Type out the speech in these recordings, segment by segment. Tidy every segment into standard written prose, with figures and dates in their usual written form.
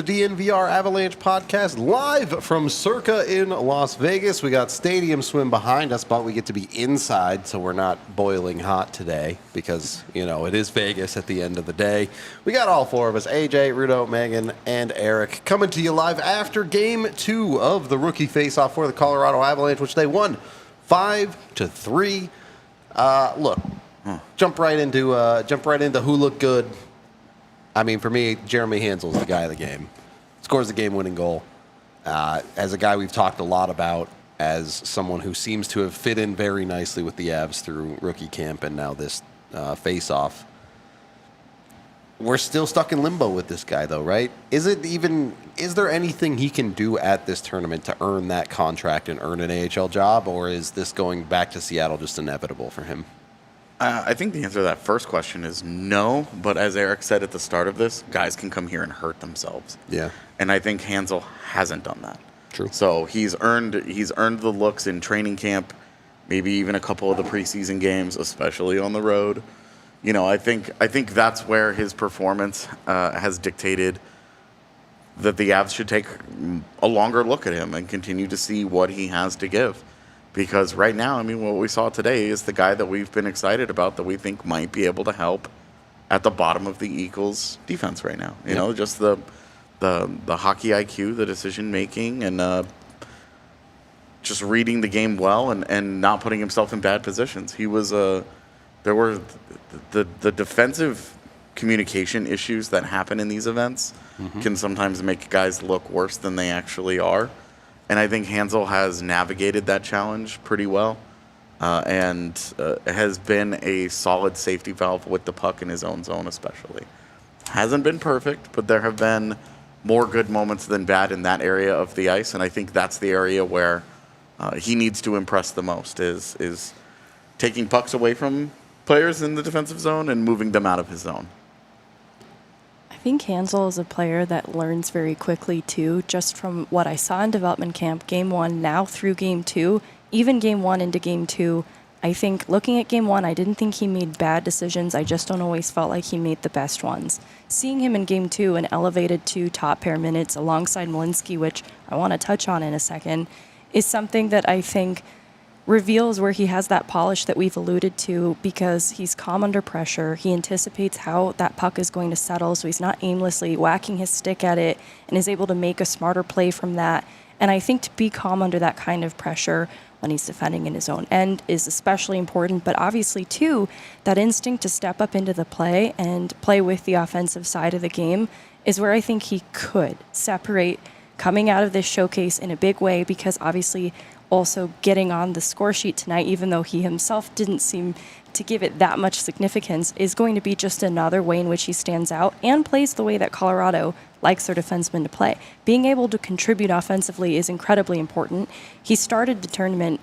DNVR Avalanche Podcast live from Circa in Las Vegas. We got Stadium Swim behind us, but we get to be inside, so we're not boiling hot today because, you know, it is Vegas at the end of the day. We got all four of us, AJ, Rudo, Megan, and Eric, coming to you live after Game 2 of the rookie face-off for the Colorado Avalanche, which they won 5-3. Look, jump right into who looked good. I mean, for me, Jeremy Hanzel's the guy of the game. Scores the game-winning goal. As a guy we've talked a lot about, as someone who seems to have fit in very nicely with the Avs through rookie camp and now this face-off. We're still stuck in limbo with this guy, though, right? Is there anything he can do at this tournament to earn that contract and earn an AHL job, or is this going back to Seattle just inevitable for him? I think the answer to that first question is no, but as Eric said at the start of this, guys can come here and hurt themselves. Yeah. And I think Hanzel hasn't done that. True. So he's earned the looks in training camp, maybe even a couple of the preseason games, especially on the road. You know, I think that's where his performance has dictated that the Avs should take a longer look at him and continue to see what he has to give. Because right now, I mean, what we saw today is the guy that we've been excited about that we think might be able to help at the bottom of the Eagles' defense right now. You know, just the hockey IQ, the decision making, and just reading the game well and not putting himself in bad positions. He was there were the defensive communication issues that happen in these events can sometimes make guys look worse than they actually are. And I think Hanzel has navigated that challenge pretty well and has been a solid safety valve with the puck in his own zone especially. Hasn't been perfect, but there have been more good moments than bad in that area of the ice, and I think that's the area where he needs to impress the most is taking pucks away from players in the defensive zone and moving them out of his zone. I think Hanzel is a player that learns very quickly, too, just from what I saw in development camp, Game 1, now through Game 2, even Game 1 into Game 2. I think looking at Game 1, I didn't think he made bad decisions. I just don't always felt like he made the best ones. Seeing him in Game 2 and elevated to top pair minutes alongside Malinsky, which I want to touch on in a second, is something that I think reveals where he has that polish that we've alluded to, because he's calm under pressure. He anticipates how that puck is going to settle, so he's not aimlessly whacking his stick at it and is able to make a smarter play from that. And I think to be calm under that kind of pressure when he's defending in his own end is especially important. But obviously, too, that instinct to step up into the play and play with the offensive side of the game is where I think he could separate coming out of this showcase in a big way, because obviously also getting on the score sheet tonight, even though he himself didn't seem to give it that much significance, is going to be just another way in which he stands out and plays the way that Colorado likes their defensemen to play. Being able to contribute offensively is incredibly important. He started the tournament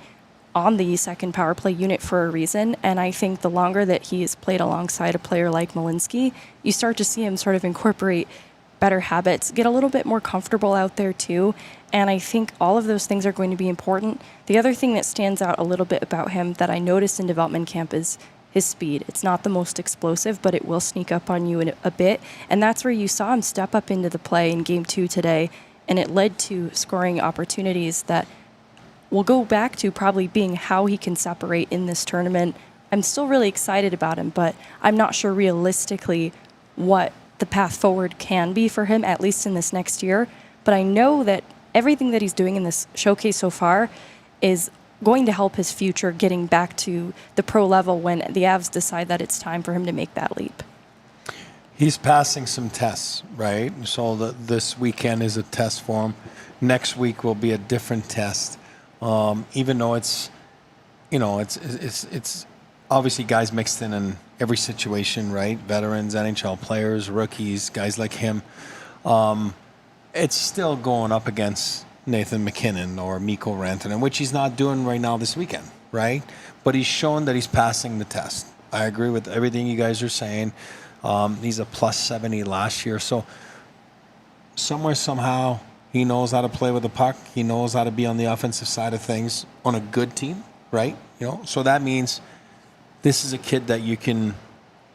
on the second power play unit for a reason, and I think the longer that he has played alongside a player like Malinsky, you start to see him sort of incorporate better habits, get a little bit more comfortable out there too, and I think all of those things are going to be important. The other thing that stands out a little bit about him that I noticed in development camp is his speed. It's not the most explosive, but it will sneak up on you in a bit, and that's where you saw him step up into the play in Game 2 today, and it led to scoring opportunities that will go back to probably being how he can separate in this tournament. I'm still really excited about him, but I'm not sure realistically what the path forward can be for him, at least in this next year. But I know that everything that he's doing in this showcase so far is going to help his future getting back to the pro level when the Avs decide that it's time for him to make that leap. He's passing some tests, right? So this weekend is a test for him. Next week will be a different test. Even though it's obviously guys mixed in every situation, right? Veterans, NHL players, rookies, guys like him. It's still going up against Nathan McKinnon or Mikko Rantanen, which he's not doing right now this weekend, right? But he's shown that he's passing the test. I agree with everything you guys are saying. He's a plus 70 last year. So somewhere, somehow, he knows how to play with the puck. He knows how to be on the offensive side of things on a good team, right? So that means this is a kid that you can,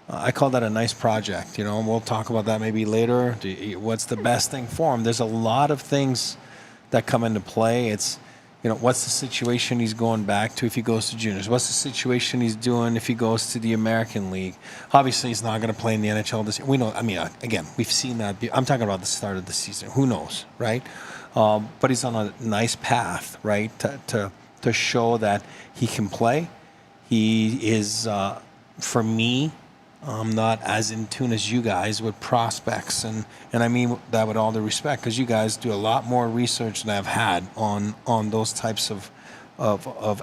I call that a nice project, and we'll talk about that maybe later. What's the best thing for him? There's a lot of things that come into play. It's, what's the situation he's going back to if he goes to juniors? What's the situation he's doing if he goes to the American League? Obviously, he's not going to play in the NHL this year. We know, again, we've seen that. I'm talking about the start of the season. Who knows, right? But he's on a nice path, right, to show that he can play. He is, for me, not as in tune as you guys with prospects, and I mean that with all the respect, because you guys do a lot more research than I've had on those types of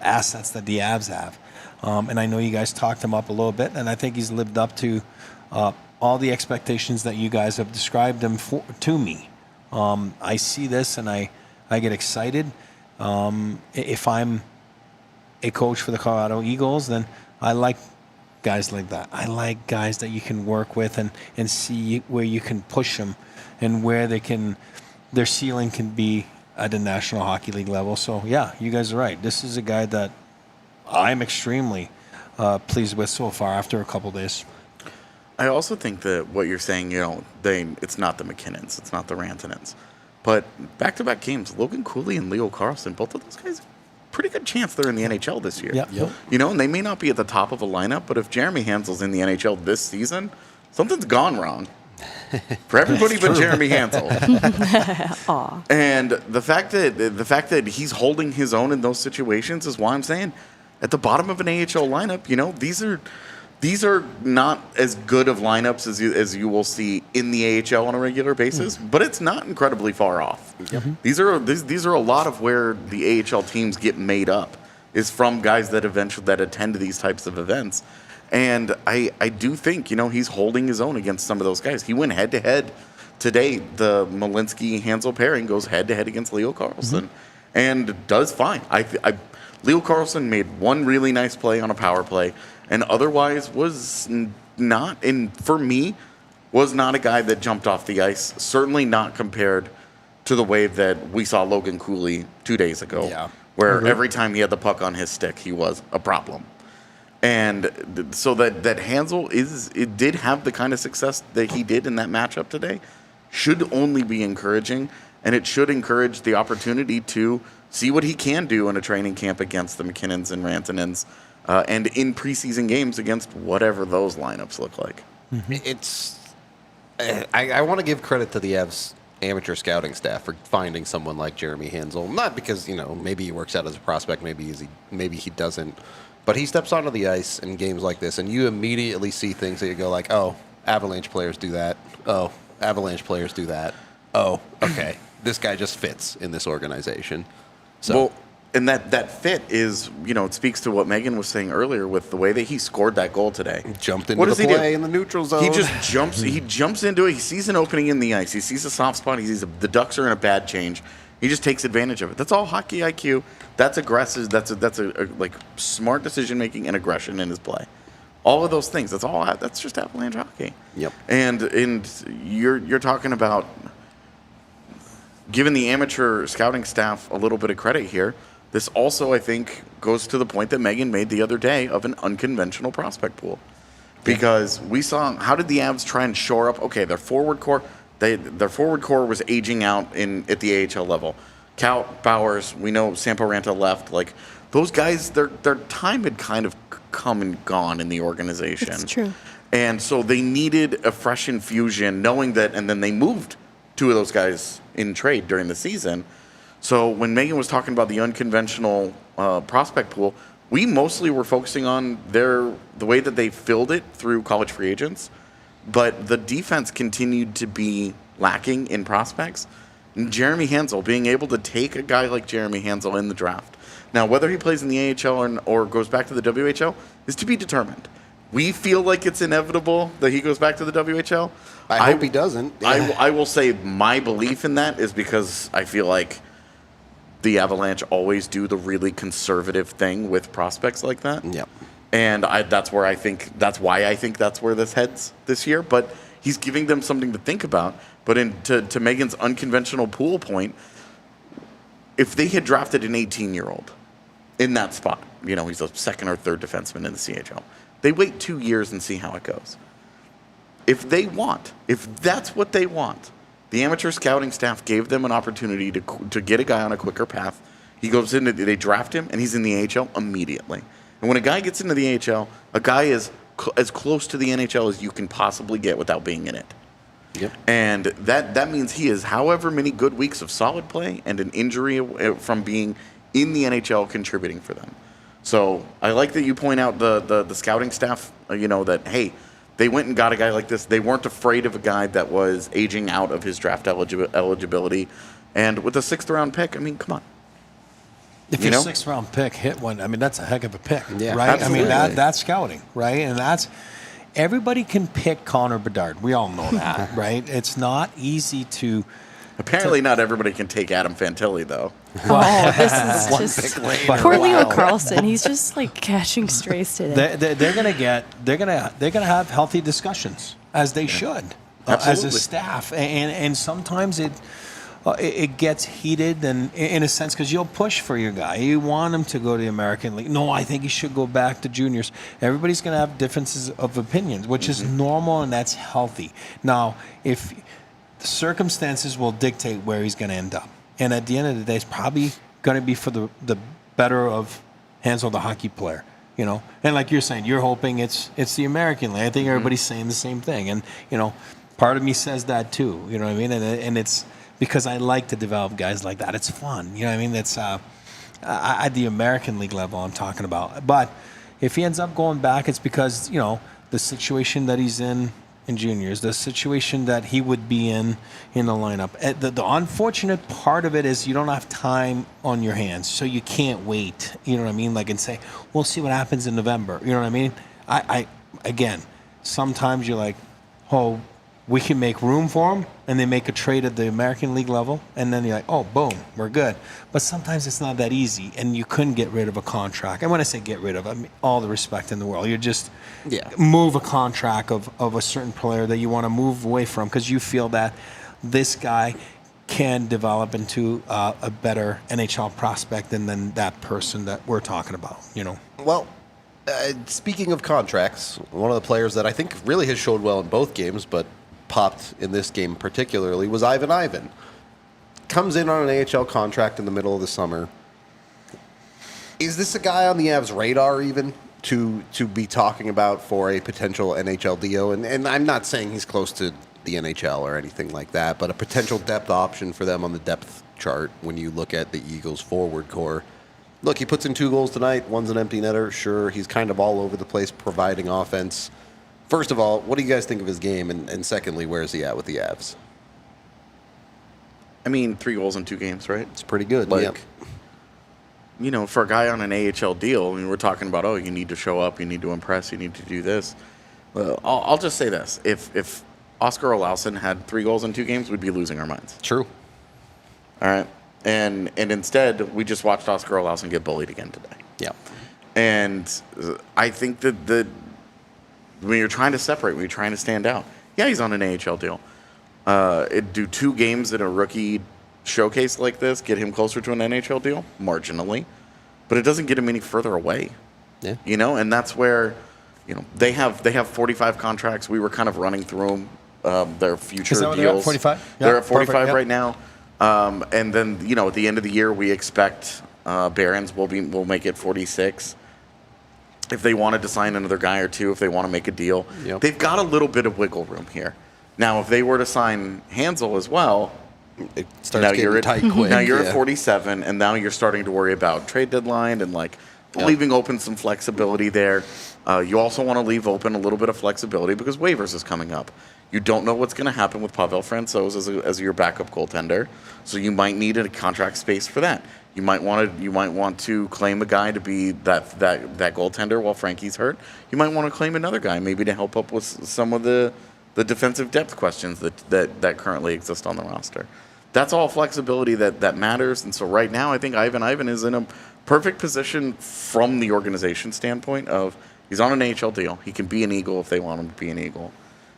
assets that the Avs have, and I know you guys talked him up a little bit, and I think he's lived up to all the expectations that you guys have described him to me. I see this and I get excited. If I'm a coach for the Colorado Eagles, then I like guys like that. I like guys that you can work with and see where you can push them and where their ceiling can be at the National Hockey League level. So, yeah, you guys are right. This is a guy that I'm extremely pleased with so far after a couple days. I also think that what you're saying, it's not the McKinnons, it's not the Rantanens. But back-to-back games, Logan Cooley and Leo Carlsson, both of those guys, pretty good chance they're in the NHL this year. Yep. And they may not be at the top of a lineup, but if Jeremy Hansel's in the NHL this season, something's gone wrong for everybody but Jeremy Hansel. And the fact that he's holding his own in those situations is why I'm saying at the bottom of an AHL lineup, these are not as good of lineups as you will see in the AHL on a regular basis, but it's not incredibly far off. Mm-hmm. These are a lot of where the AHL teams get made up is from guys that attend these types of events, and I do think he's holding his own against some of those guys. He went head to head today. The Malinsky-Hanzel pairing goes head to head against Leo Carlsson, and does fine. Leo Carlsson made one really nice play on a power play, and otherwise was not a guy that jumped off the ice. Certainly not compared to the way that we saw Logan Cooley 2 days ago, where every time he had the puck on his stick, he was a problem. And so that Hanzel did have the kind of success that he did in that matchup today should only be encouraging, and it should encourage the opportunity to see what he can do in a training camp against the McKinnons and Rantanens, and in preseason games against whatever those lineups look like. Mm-hmm. I want to give credit to the Avs amateur scouting staff for finding someone like Jeremy Hanzel. Not because maybe he works out as a prospect, maybe he doesn't, but he steps onto the ice in games like this, and you immediately see things that you go like, oh, Avalanche players do that. Oh, Avalanche players do that. Oh, okay, this guy just fits in this organization. So. Well, and that fit is, it speaks to what Megan was saying earlier with the way that he scored that goal today. Jumped into the play in the neutral zone. He just jumps. He jumps into it. He sees an opening in the ice. He sees a soft spot. He sees the Ducks are in a bad change. He just takes advantage of it. That's all hockey IQ. That's aggressive. That's a smart decision making and aggression in his play. All of those things. That's just Avalanche hockey. Yep. And you're talking about giving the amateur scouting staff a little bit of credit here. This also, I think, goes to the point that Megan made the other day of an unconventional prospect pool. Because we saw, how did the Avs try and shore up? Okay, their forward core, their forward core was aging out at the AHL level. Kaut, Bowers, we know Sampo Ranta left. Like, those guys, their time had kind of come and gone in the organization. It's true. And so they needed a fresh infusion, knowing that, and then they moved two of those guys in trade during the season. So when Megan was talking about the unconventional prospect pool, we mostly were focusing on the way that they filled it through college free agents, but the defense continued to be lacking in prospects. And Jeremy Hanzel, being able to take a guy like Jeremy Hanzel in the draft. Now, whether he plays in the AHL or goes back to the WHL is to be determined. We feel like it's inevitable that he goes back to the WHL. I hope he doesn't. I will say my belief in that is because I feel like the Avalanche always do the really conservative thing with prospects like that. Yep. And that's why I think that's where this heads this year. But he's giving them something to think about. But to Megan's unconventional pool point, if they had drafted an 18-year-old in that spot, he's a second or third defenseman in the CHL, they wait 2 years and see how it goes. If that's what they want, the amateur scouting staff gave them an opportunity to get a guy on a quicker path. He goes in, they draft him, and he's in the AHL immediately. And when a guy gets into the AHL, a guy is as close to the NHL as you can possibly get without being in it. Yep. And that means he is however many good weeks of solid play and an injury from being in the NHL contributing for them. So I like that you point out the scouting staff, that, hey, they went and got a guy like this. They weren't afraid of a guy that was aging out of his draft eligibility. And with a 6th-round pick, I mean, come on. If your 6th-round pick hit one, I mean, that's a heck of a pick, yeah, right? Absolutely. I mean, that's scouting, right? And everybody can pick Connor Bedard. We all know that, right? It's not easy to... Apparently not everybody can take Adam Fantilli, though. Oh, this is just poor Leo Wow. Carlson. He's just like catching strays today. They're gonna have healthy discussions, as they should, as a Absolutely. staff, and sometimes it gets heated, and in a sense, because you'll push for your guy. You want him to go to the American League. No, I think he should go back to juniors. Everybody's going to have differences of opinions, which is normal, and that's healthy. Now, if the circumstances will dictate where he's going to end up, and at the end of the day, it's probably going to be for the better of Hanzel, the hockey player. And like you're saying, you're hoping it's the American League. I think everybody's saying the same thing, and part of me says that too. You know what I mean? And it's because I like to develop guys like that. It's fun. You know what I mean? That's at the American League level I'm talking about. But if he ends up going back, it's because the situation that he's in juniors, the situation that he would be in the lineup. The unfortunate part of it is you don't have time on your hands, so you can't wait. You know what I mean? And say, we'll see what happens in November. You know what I mean? I again, sometimes you're like, oh, we can make room for him, and they make a trade at the American League level, and then you're like, oh, boom, we're good. But sometimes it's not that easy, and you couldn't get rid of a contract. And when I say get rid of, I mean all the respect in the world. You just move a contract of a certain player that you want to move away from because you feel that this guy can develop into a better NHL prospect than that person that we're talking about, Well, speaking of contracts, one of the players that I think really has showed well in both games, but popped in this game particularly, was Ivan. Comes in on an AHL contract in the middle of the summer. Is this a guy on the Avs' radar even to be talking about for a potential NHL deal? And I'm not saying he's close to the NHL or anything like that, but a potential depth option for them on the depth chart when you look at the Eagles' forward core. Look, he puts in 2 goals tonight. One's an empty netter. Sure, he's kind of all over the place providing offense. First of all, what do you guys think of his game? And secondly, where is he at with the Avs? I mean, 3 goals in 2 games, right? It's pretty good. For a guy on an AHL deal, I mean, we're talking about, you need to show up, you need to impress, you need to do this. Well, I'll just say this. If Oscar Olausson had 3 goals in 2 games, we'd be losing our minds. True. All right? And instead, we just watched Oscar Olausson get bullied again today. Yeah. And I think that when you're trying to separate, when you're trying to stand out, he's on an AHL deal. Do 2 games in a rookie showcase like this get him closer to an NHL deal? Marginally. But it doesn't get him any further away. Yeah. And that's where, they have 45 contracts. We were kind of running through them, their future Is that what deals. they're at, 45? They're Yeah, at 45 perfect, right now. And then, at the end of the year, we expect Barons will make it 46. If they wanted to sign another guy or 2, if they want to make a deal, they've got a little bit of wiggle room here. Now, if they were to sign Hanzel as well, It starts getting tight quick. now you're at 47, and now you're starting to worry about trade deadline and leaving open some flexibility there. You also want to leave open a little bit of flexibility because waivers is coming up. You don't know what's going to happen with Pavel Francouz as your backup goaltender, so you might need a contract space for that. You might want to claim a guy to be that goaltender while Frankie's hurt. You might want to claim another guy maybe to help up with some of the defensive depth questions that currently exist on the roster. that's all flexibility that matters. And so right now, I think Ivan is in a perfect position from the organization standpoint of he's on an AHL deal. He can be an Eagle if they want him to be an Eagle.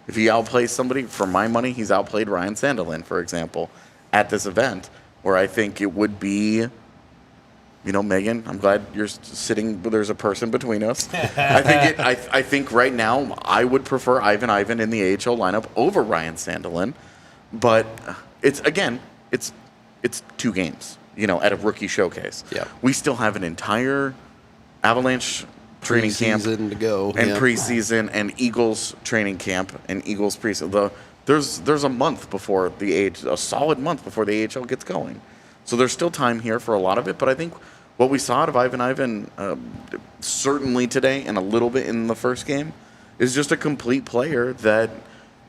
If he outplays somebody, for my money, he's outplayed Ryan Sandelin, for example, at this event, where I think it would be, Megan, I'm glad you're sitting, there's a person between us. I think right now I would prefer Ivan in the AHL lineup over Ryan Sandelin, but it's 2 games, at a rookie showcase. Yeah. We still have an entire Avalanche training camp to go, and preseason and Eagles training camp and Eagles preseason. There's a month before a solid month before the AHL gets going. So there's still time here for a lot of it, but I think what we saw out of Ivan certainly today and a little bit in the first game is just a complete player that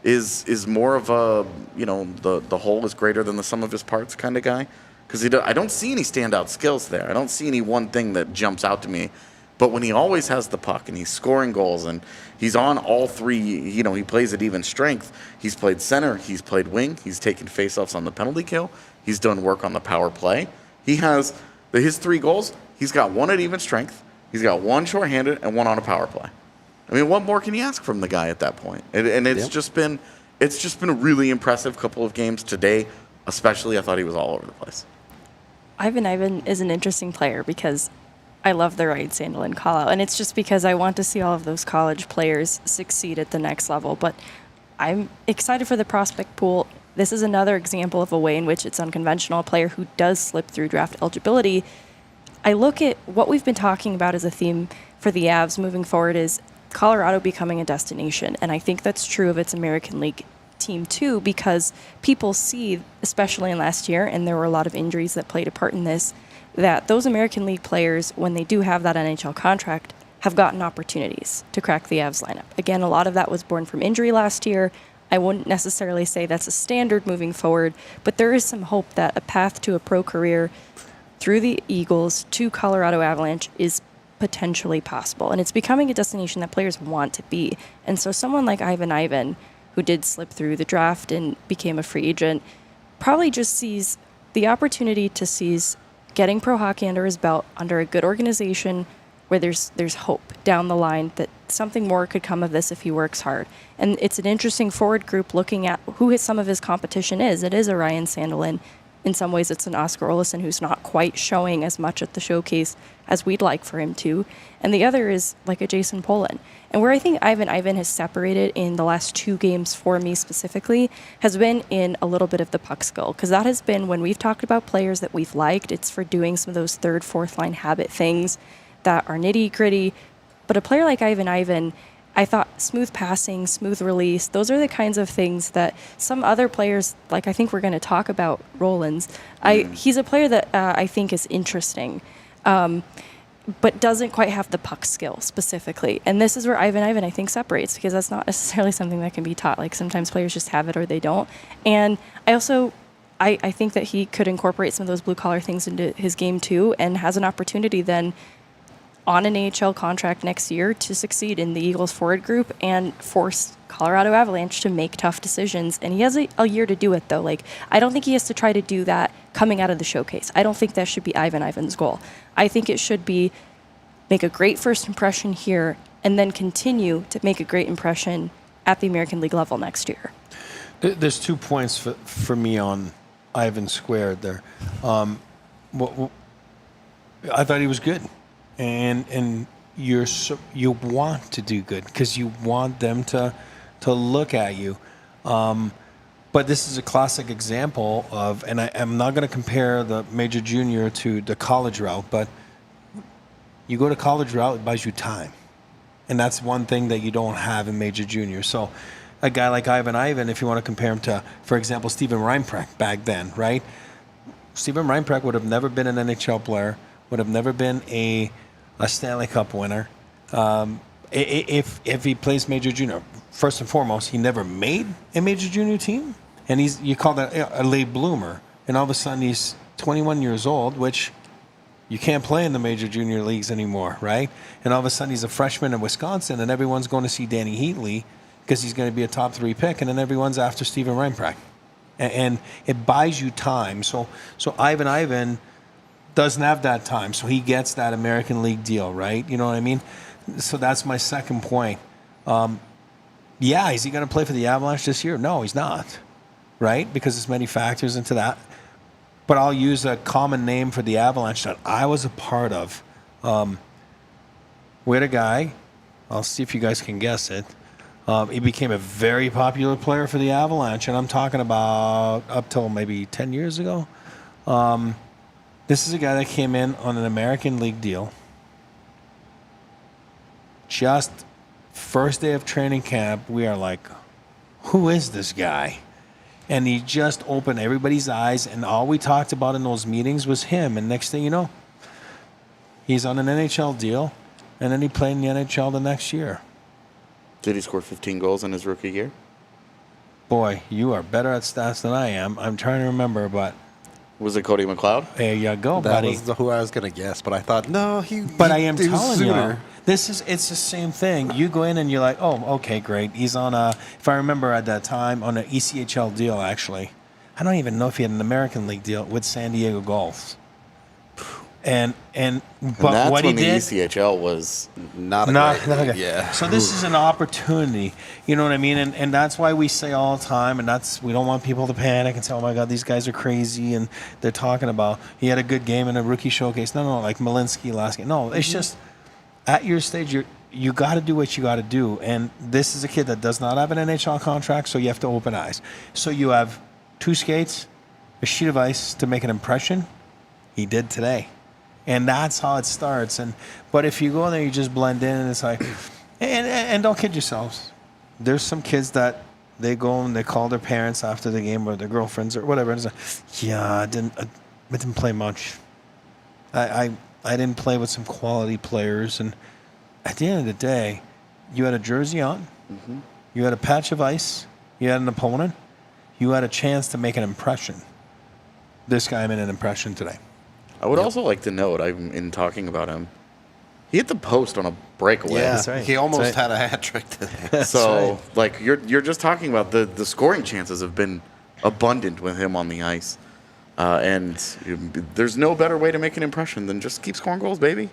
is more of a, the whole is greater than the sum of his parts kind of guy. Because I don't see any standout skills there. I don't see any one thing that jumps out to me. But when he always has the puck and he's scoring goals and he's on all 3, he plays at even strength. He's played center, he's played wing, he's taken faceoffs on the penalty kill, he's done work on the power play. He has his 3 goals, he's got 1 at even strength, he's got 1 shorthanded and 1 on a power play. I mean, what more can you ask from the guy at that point? And it's just been a really impressive couple of games today, especially. I thought he was all over the place. Ivan is an interesting player because I love the Ryan Sandelin call out, and it's just because I want to see all of those college players succeed at the next level. But I'm excited for the prospect pool. This is another example of a way in which it's unconventional. A player who does slip through draft eligibility. I look at what we've been talking about as a theme for the Avs moving forward is Colorado becoming a destination, and I think that's true of its American League team too, because people see, especially in last year, and there were a lot of injuries that played a part in this, that those American League players, when they do have that NHL contract, have gotten opportunities to crack the Avs lineup. Again, a lot of that was born from injury last year. I wouldn't necessarily say that's a standard moving forward, but there is some hope that a path to a pro career through the Eagles to Colorado Avalanche is potentially possible. And it's becoming a destination that players want to be. And so someone like Ivan, who did slip through the draft and became a free agent, probably just sees the opportunity to seize getting pro hockey under his belt under a good organization where there's hope down the line that something more could come of this if he works hard. And it's an interesting forward group looking at who some of his competition is. It is a Ryan Sandelin. In some ways, it's an Oscar Olsson who's not quite showing as much at the showcase as we'd like for him to. And the other is like a Jason Polin. And where I think Ivan has separated in the last 2 games for me specifically has been in a little bit of the puck skill. Because that has been when we've talked about players that we've liked, it's for doing some of those 3rd, 4th line habit things that are nitty gritty. But a player like Ivan, I thought smooth passing, smooth release, those are the kinds of things that some other players, like I think we're going to talk about Roelens, he's a player that I think is interesting, but doesn't quite have the puck skill specifically. And this is where Ivan, I think, separates, because that's not necessarily something that can be taught. Like sometimes players just have it or they don't. And I think that he could incorporate some of those blue-collar things into his game too, and has an opportunity then on an AHL contract next year to succeed in the Eagles forward group and force Colorado Avalanche to make tough decisions. And he has a year to do it, though. Like, I don't think he has to try to do that coming out of the showcase. I don't think that should be Ivan's goal. I think it should be make a great first impression here and then continue to make a great impression at the American League level next year. There's 2 points for me on Ivan squared there. I thought he was good. And you want to do good because you want them to look at you. But this is a classic example of, and I'm not going to compare the major junior to the college route, but you go to college route, it buys you time. And that's one thing that you don't have in major junior. So a guy like Ivan, if you want to compare him to, for example, Steven Reinprecht back then, right? Steven Reinprecht would have never been an NHL player, would have never been a Stanley Cup winner. If he plays major junior, first and foremost, he never made a major junior team, and you call that a late bloomer. And all of a sudden, he's 21 years old, which you can't play in the major junior leagues anymore, right? And all of a sudden, he's a freshman in Wisconsin, and everyone's going to see Danny Heatley because he's going to be a top 3 pick, and then everyone's after Steven Reinprecht. and it buys you time. So Ivan doesn't have that time, so he gets that American League deal, right? You know what I mean? So that's my second point. Yeah, is he going to play for the Avalanche this year? No, he's not, right? Because there's many factors into that. But I'll use a common name for the Avalanche that I was a part of. We had a guy, I'll see if you guys can guess it. He became a very popular player for the Avalanche, and I'm talking about up till maybe 10 years ago. This is a guy that came in on an American League deal. Just first day of training camp, we are like, who is this guy? And he just opened everybody's eyes, and all we talked about in those meetings was him. And next thing you know, he's on an NHL deal, and then he played in the NHL the next year. Did he score 15 goals in his rookie year? Boy, you are better at stats than I am. I'm trying to remember, but... Was it Cody McLeod? There you go, That buddy. was who I was going to guess, but I thought, no, But I am he was telling you, sooner. it's the same thing. You go in and you're like, oh, okay, great. He's on a, if I remember at that time, on an ECHL deal, actually. I don't even know if he had an American League deal with San Diego Golf. But And that's what he when the did... ECHL was... Not a Not great league, okay. yeah. So this is an opportunity. You know what I mean? And that's why we say all the time, and that's we don't want people to panic and say, oh my God, these guys are crazy, and they're talking about he had a good game in a rookie showcase. No, like Malinsky last game. No, it's just at your stage, you got to do what you got to do. And this is a kid that does not have an NHL contract, so you have to open eyes. So you have 2 skates, a sheet of ice to make an impression. He did today. And that's how it starts. But if you go in there, you just blend in, and it's like, and don't kid yourselves. There's some kids that they go and they call their parents after the game or their girlfriends or whatever. And it's like, yeah, I didn't play much. I didn't play with some quality players. And at the end of the day, you had a jersey on, you had a patch of ice, you had an opponent, you had a chance to make an impression. This guy made an impression today. I would also like to note, in talking about him, he hit the post on a breakaway. Yeah, That's right. he almost That's right. had a hat trick today. So, like, you're just talking about the scoring chances have been abundant with him on the ice. And there's no better way to make an impression than just keep scoring goals, baby.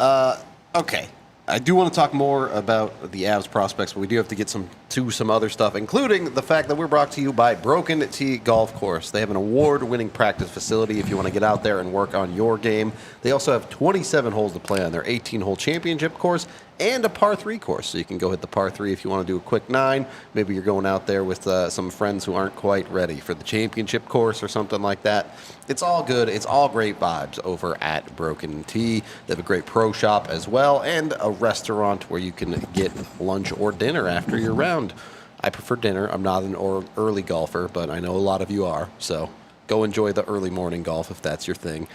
Okay. I do want to talk more about the Avs prospects, but we do have to get to some other stuff, including the fact that we're brought to you by Broken Tee Golf Course. They have an award-winning practice facility if you want to get out there and work on your game. They also have 27 holes to play on their 18-hole championship course and a par 3 course. So you can go hit the par 3 if you want to do a quick 9. Maybe you're going out there with some friends who aren't quite ready for the championship course or something like that. It's all good. It's all great vibes over at Broken Tee. They have a great pro shop as well and a restaurant where you can get lunch or dinner after your round. I prefer dinner. I'm not an early golfer, but I know a lot of you are. So go enjoy the early morning golf if that's your thing.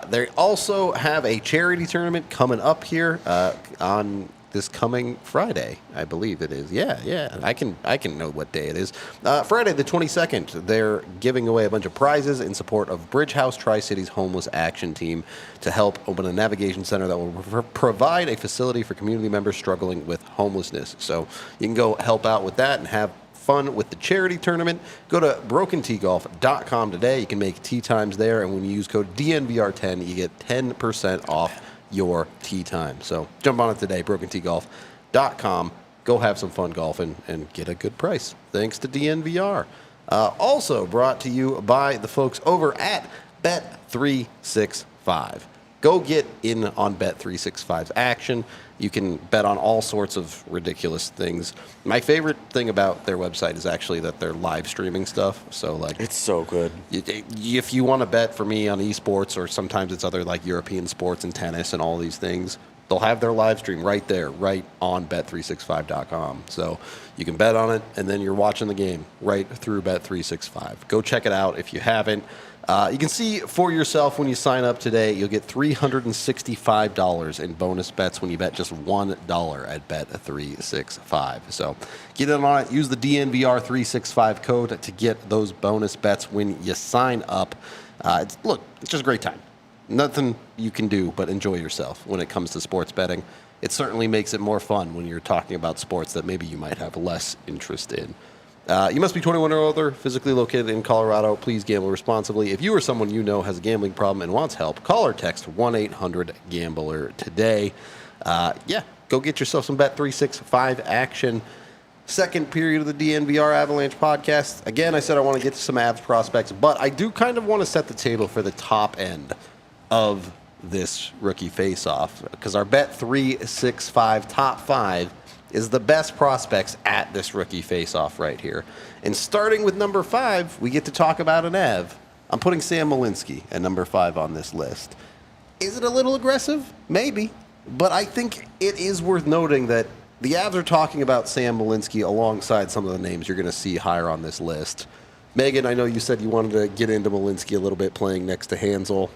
They also have a charity tournament coming up here on this coming Friday, I believe it is. Yeah. I can know what day it is. Friday the 22nd, they're giving away a bunch of prizes in support of Bridge House Tri-Cities Homeless Action Team to help open a navigation center that will provide a facility for community members struggling with homelessness. So you can go help out with that and have fun with the charity tournament. Go to BrokenTeeGolf.com today. You can make tee times there, and when you use code DNVR10, you get 10% off your tee time. So jump on it today, BrokenTeeGolf.com. Go have some fun golfing and get a good price. Thanks to DNVR. Also brought to you by the folks over at Bet365. Go get in on Bet365's action. You can bet on all sorts of ridiculous things. My favorite thing about their website is actually that they're live streaming stuff. So, like, It's so good. if you want to bet for me on esports, or sometimes it's other like European sports and tennis and all these things, they'll have their live stream right there, right on Bet365.com. So you can bet on it, and then you're watching the game right through Bet365. Go check it out if you haven't. You can see for yourself when you sign up today, you'll get $365 in bonus bets when you bet just $1 at Bet365. So get in on it. Use the DNVR365 code to get those bonus bets when you sign up. It's just a great time. Nothing you can do but enjoy yourself when it comes to sports betting. It certainly makes it more fun when you're talking about sports that maybe you might have less interest in. You must be 21 or older, physically located in Colorado. Please gamble responsibly. If you or someone you know has a gambling problem and wants help, call or text 1-800-GAMBLER today. Go get yourself some Bet365 action. Second period of the DNVR Avalanche podcast. Again, I said I want to get to some Avs prospects, but I do kind of want to set the table for the top end of this rookie face-off because our Bet365 top 5 is the best prospects at this rookie face-off right here. And starting with number 5, we get to talk about an Av. I'm putting Sam Malinsky at number 5 on this list. Is it a little aggressive? Maybe. But I think it is worth noting that the Avs are talking about Sam Malinsky alongside some of the names you're going to see higher on this list. Megan, I know you said you wanted to get into Malinsky a little bit playing next to Hanzel.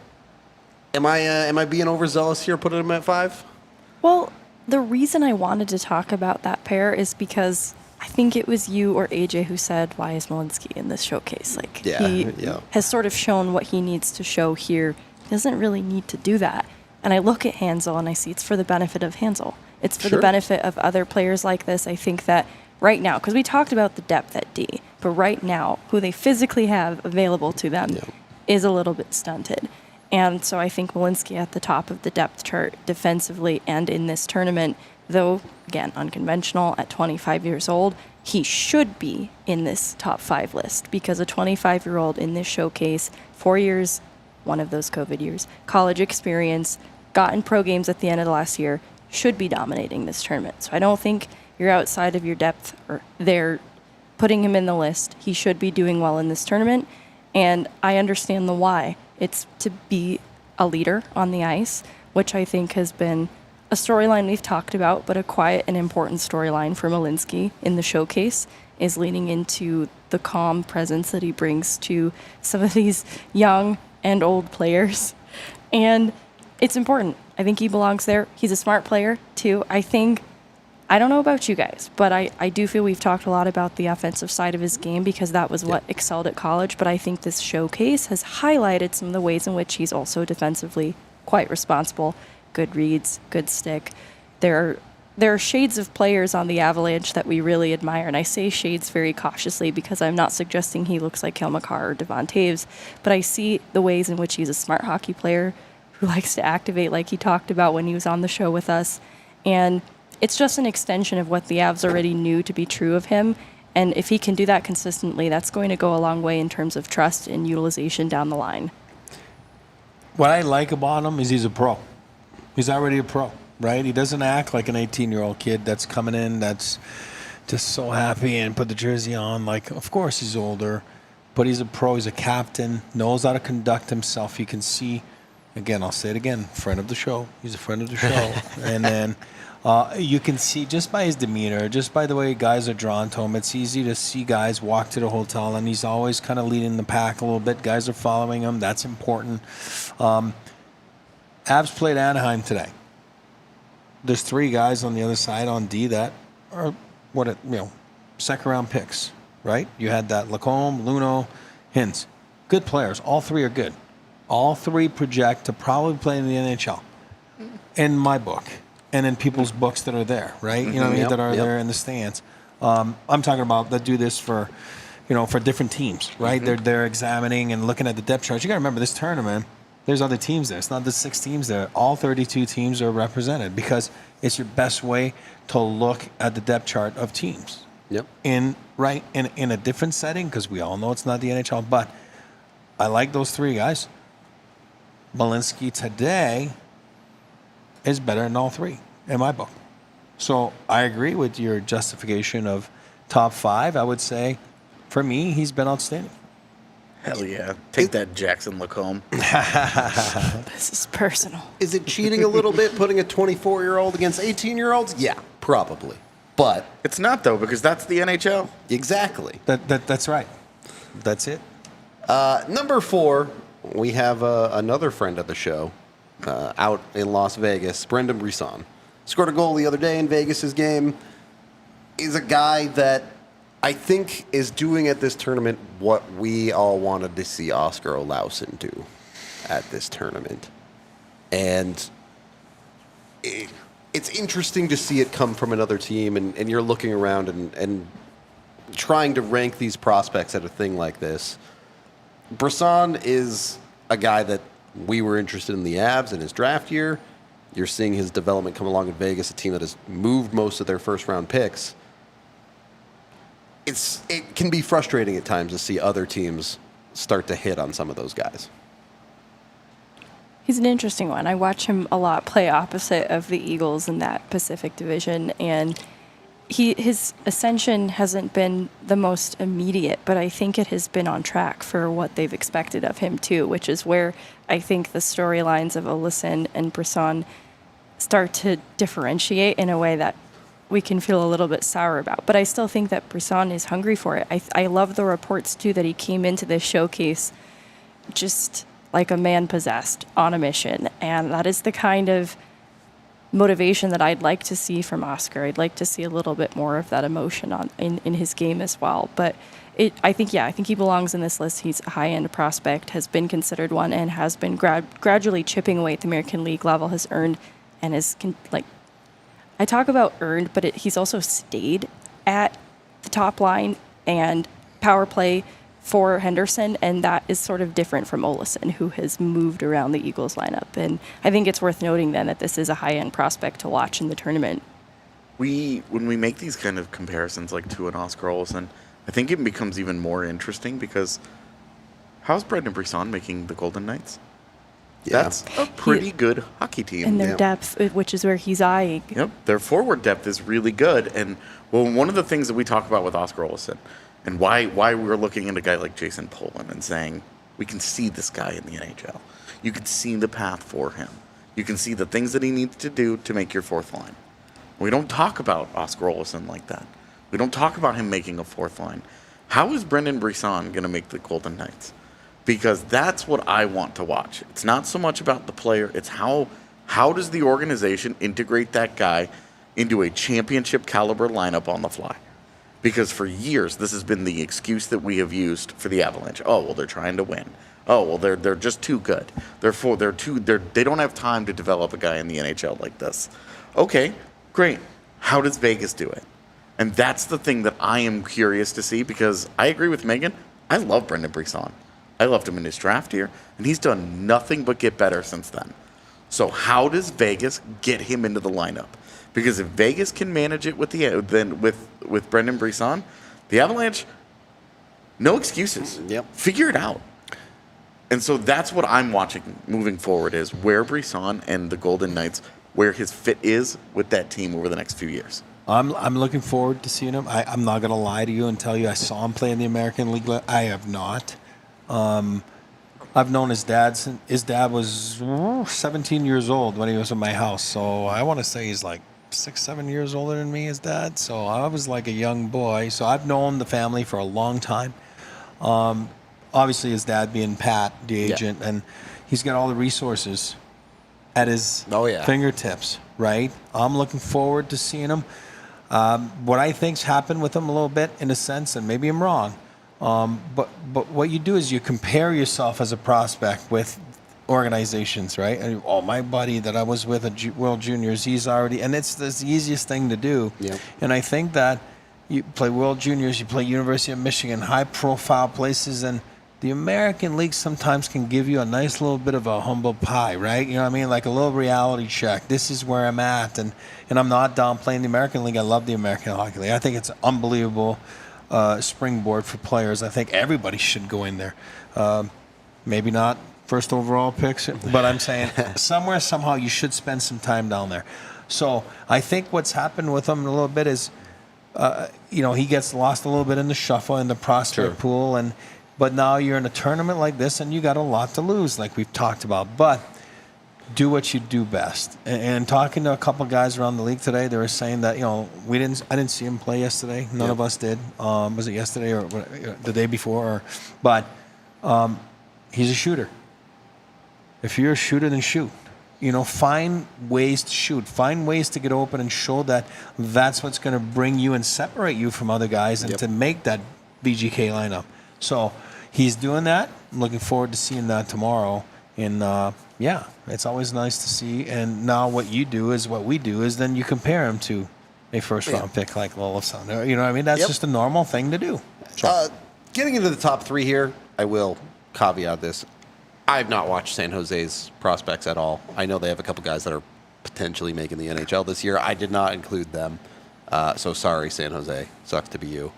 Am I being overzealous here putting him at 5? Well, the reason I wanted to talk about that pair is because I think it was you or AJ who said, why is Malinsky in this showcase? He has sort of shown what he needs to show here. He doesn't really need to do that. And I look at Hanzel and I see it's for the benefit of Hanzel. It's for the benefit of other players like this. I think that right now, because we talked about the depth at D, but right now, who they physically have available to them is a little bit stunted. And so I think Malinsky at the top of the depth chart defensively and in this tournament, though, again, unconventional at 25 years old, he should be in this top 5 list because a 25-year-old in this showcase, 4 years, one of those COVID years, college experience, got in pro games at the end of the last year, should be dominating this tournament. So I don't think you're outside of your depth or they're putting him in the list. He should be doing well in this tournament, and I understand the why. It's to be a leader on the ice, which I think has been a storyline we've talked about, but a quiet and important storyline for Malinsky in the showcase is leaning into the calm presence that he brings to some of these young and old players. And it's important. I think he belongs there. He's a smart player, too. I don't know about you guys, but I do feel we've talked a lot about the offensive side of his game because that was what excelled at college. But I think this showcase has highlighted some of the ways in which he's also defensively quite responsible. Good reads, good stick. There are shades of players on the Avalanche that we really admire. And I say shades very cautiously because I'm not suggesting he looks like Cale Makar or Devon Taves. But I see the ways in which he's a smart hockey player who likes to activate like he talked about when he was on the show with us. And it's just an extension of what the Avs already knew to be true of him. And if he can do that consistently, that's going to go a long way in terms of trust and utilization down the line. What I like about him is he's a pro. He's already a pro, right? He doesn't act like an 18-year-old kid that's coming in that's just so happy and put the jersey on. Like, of course he's older, but he's a pro. He's a captain, knows how to conduct himself. You can see, again, I'll say it again, friend of the show. He's a friend of the show. And then you can see just by his demeanor, just by the way guys are drawn to him, it's easy to see guys walk to the hotel, and he's always kind of leading the pack a little bit. Guys are following him. That's important. Avs played Anaheim today. There's 3 guys on the other side on D that are second-round picks, right? You had that Lacombe, Luno, Hintz. Good players. All 3 are good. All 3 project to probably play in the NHL, in my book. And in people's books that are there, right? You know what I mean? That are there in the stands. I'm talking about that do this for different teams, right? They're examining and looking at the depth charts. You got to remember this tournament. There's other teams there. It's not the 6 teams there. All 32 teams are represented because it's your best way to look at the depth chart of teams. Yep. In a different setting because we all know it's not the NHL. But I like those 3 guys. Malinsky today is better than all 3 in my book. So I agree with your justification of top 5. I would say, for me, he's been outstanding. Hell yeah. Take that, Jackson Lacombe. This is personal. Is it cheating a little bit putting a 24-year-old against 18-year-olds? Yeah, probably. But It's not, though, because that's the NHL. exactly. That's right. That's it. Number 4, we have another friend of the show out in Las Vegas, Brendan Brisson. Scored a goal the other day in Vegas' game. Is a guy that I think is doing at this tournament what we all wanted to see Oscar Olausson do at this tournament. And it's interesting to see it come from another team, and you're looking around and trying to rank these prospects at a thing like this, Brisson is a guy that we were interested in the Avs in his draft year. You're seeing his development come along in Vegas, a team that has moved most of their first-round picks. It can be frustrating at times to see other teams start to hit on some of those guys. He's an interesting one. I watch him a lot play opposite of the Eagles in that Pacific Division, and his ascension hasn't been the most immediate, but I think it has been on track for what they've expected of him too, which is where I think the storylines of Olesen and Brisson start to differentiate in a way that we can feel a little bit sour about. But I still think that Brisson is hungry for it. I love the reports too that he came into this showcase just like a man possessed on a mission, and that is the kind of motivation that I'd like to see from Oscar. I'd like to see a little bit more of that emotion in his game as well. But I think he belongs in this list. He's a high-end prospect, has been considered one, and has been gradually chipping away at the American League level, has earned and is I talk about earned, but he's also stayed at the top line and power play for Henderson, and that is sort of different from Olesen, who has moved around the Eagles lineup. And I think it's worth noting then that this is a high-end prospect to watch in the tournament. When we make these kind of comparisons like to an Oscar Olesen, I think it becomes even more interesting because how's Brendan Brisson making the Golden Knights? Yeah. That's a pretty good hockey team. And their depth, which is where he's eyeing. Yep, their forward depth is really good. And well, one of the things that we talk about with Oscar Olesen and why we're looking at a guy like Jason Polin and saying we can see this guy in the NHL. You can see the path for him. You can see the things that he needs to do to make your fourth line. We don't talk about Oscar Olesen like that. We don't talk about him making a fourth line. How is Brendan Brisson going to make the Golden Knights? Because that's what I want to watch. It's not so much about the player. It's how does the organization integrate that guy into a championship caliber lineup on the fly? Because for years, this has been the excuse that we have used for the Avalanche. Oh, well, they're trying to win. Oh, well, they're just too good. They don't have time to develop a guy in the NHL like this. Okay, great. How does Vegas do it? And that's the thing that I am curious to see, because I agree with Megan. I love Brendan Brisson. I loved him in his draft year, and he's done nothing but get better since then. So how does Vegas get him into the lineup? Because if Vegas can manage it with with Brendan Brisson, the Avalanche, no excuses. Yep. Figure it out. And so that's what I'm watching moving forward, is where Brisson and the Golden Knights, where his fit is with that team over the next few years. I'm looking forward to seeing him. I'm not going to lie to you and tell you I saw him play in the American League. I have not. I've known his dad. His dad was 17 years old when he was in my house. So I want to say he's like 6-7 years older than me, his dad. So I was like a young boy. So I've known the family for a long time. Obviously, his dad being Pat, the agent, and he's got all the resources at his fingertips, right? I'm looking forward to seeing him. What I think's happened with him a little bit, in a sense, and maybe I'm wrong, but what you do is you compare yourself as a prospect with organizations, right? And, my buddy that I was with at World Juniors, he's already, and it's the easiest thing to do. Yeah. And I think that you play World Juniors, you play University of Michigan, high-profile places, and the American League sometimes can give you a nice little bit of a humble pie, right? You know what I mean? Like a little reality check. This is where I'm at. And I'm not downplaying the American League. I love the American Hockey League. I think it's an unbelievable springboard for players. I think everybody should go in there. Maybe not first overall picks, but I'm saying somewhere, somehow, you should spend some time down there. So I think what's happened with him a little bit is, he gets lost a little bit in the shuffle, in the prospect pool, but now you're in a tournament like this, and you got a lot to lose, like we've talked about. But do what you do best. And talking to a couple guys around the league today, they were saying that I didn't see him play yesterday. None of us did. Was it yesterday or the day before? But he's a shooter. If you're a shooter, then shoot. Find ways to shoot. Find ways to get open and show that that's what's going to bring you and separate you from other guys and to make that VGK lineup. So he's doing that. I'm looking forward to seeing that tomorrow. And, it's always nice to see. And now what we do is then you compare him to a first-round pick like Lolson. You know what I mean? That's just a normal thing to do. Getting into the top three here, I will caveat this. I've not watched San Jose's prospects at all. I know they have a couple guys that are potentially making the NHL this year. I did not include them. So sorry, San Jose. Sucks to be you.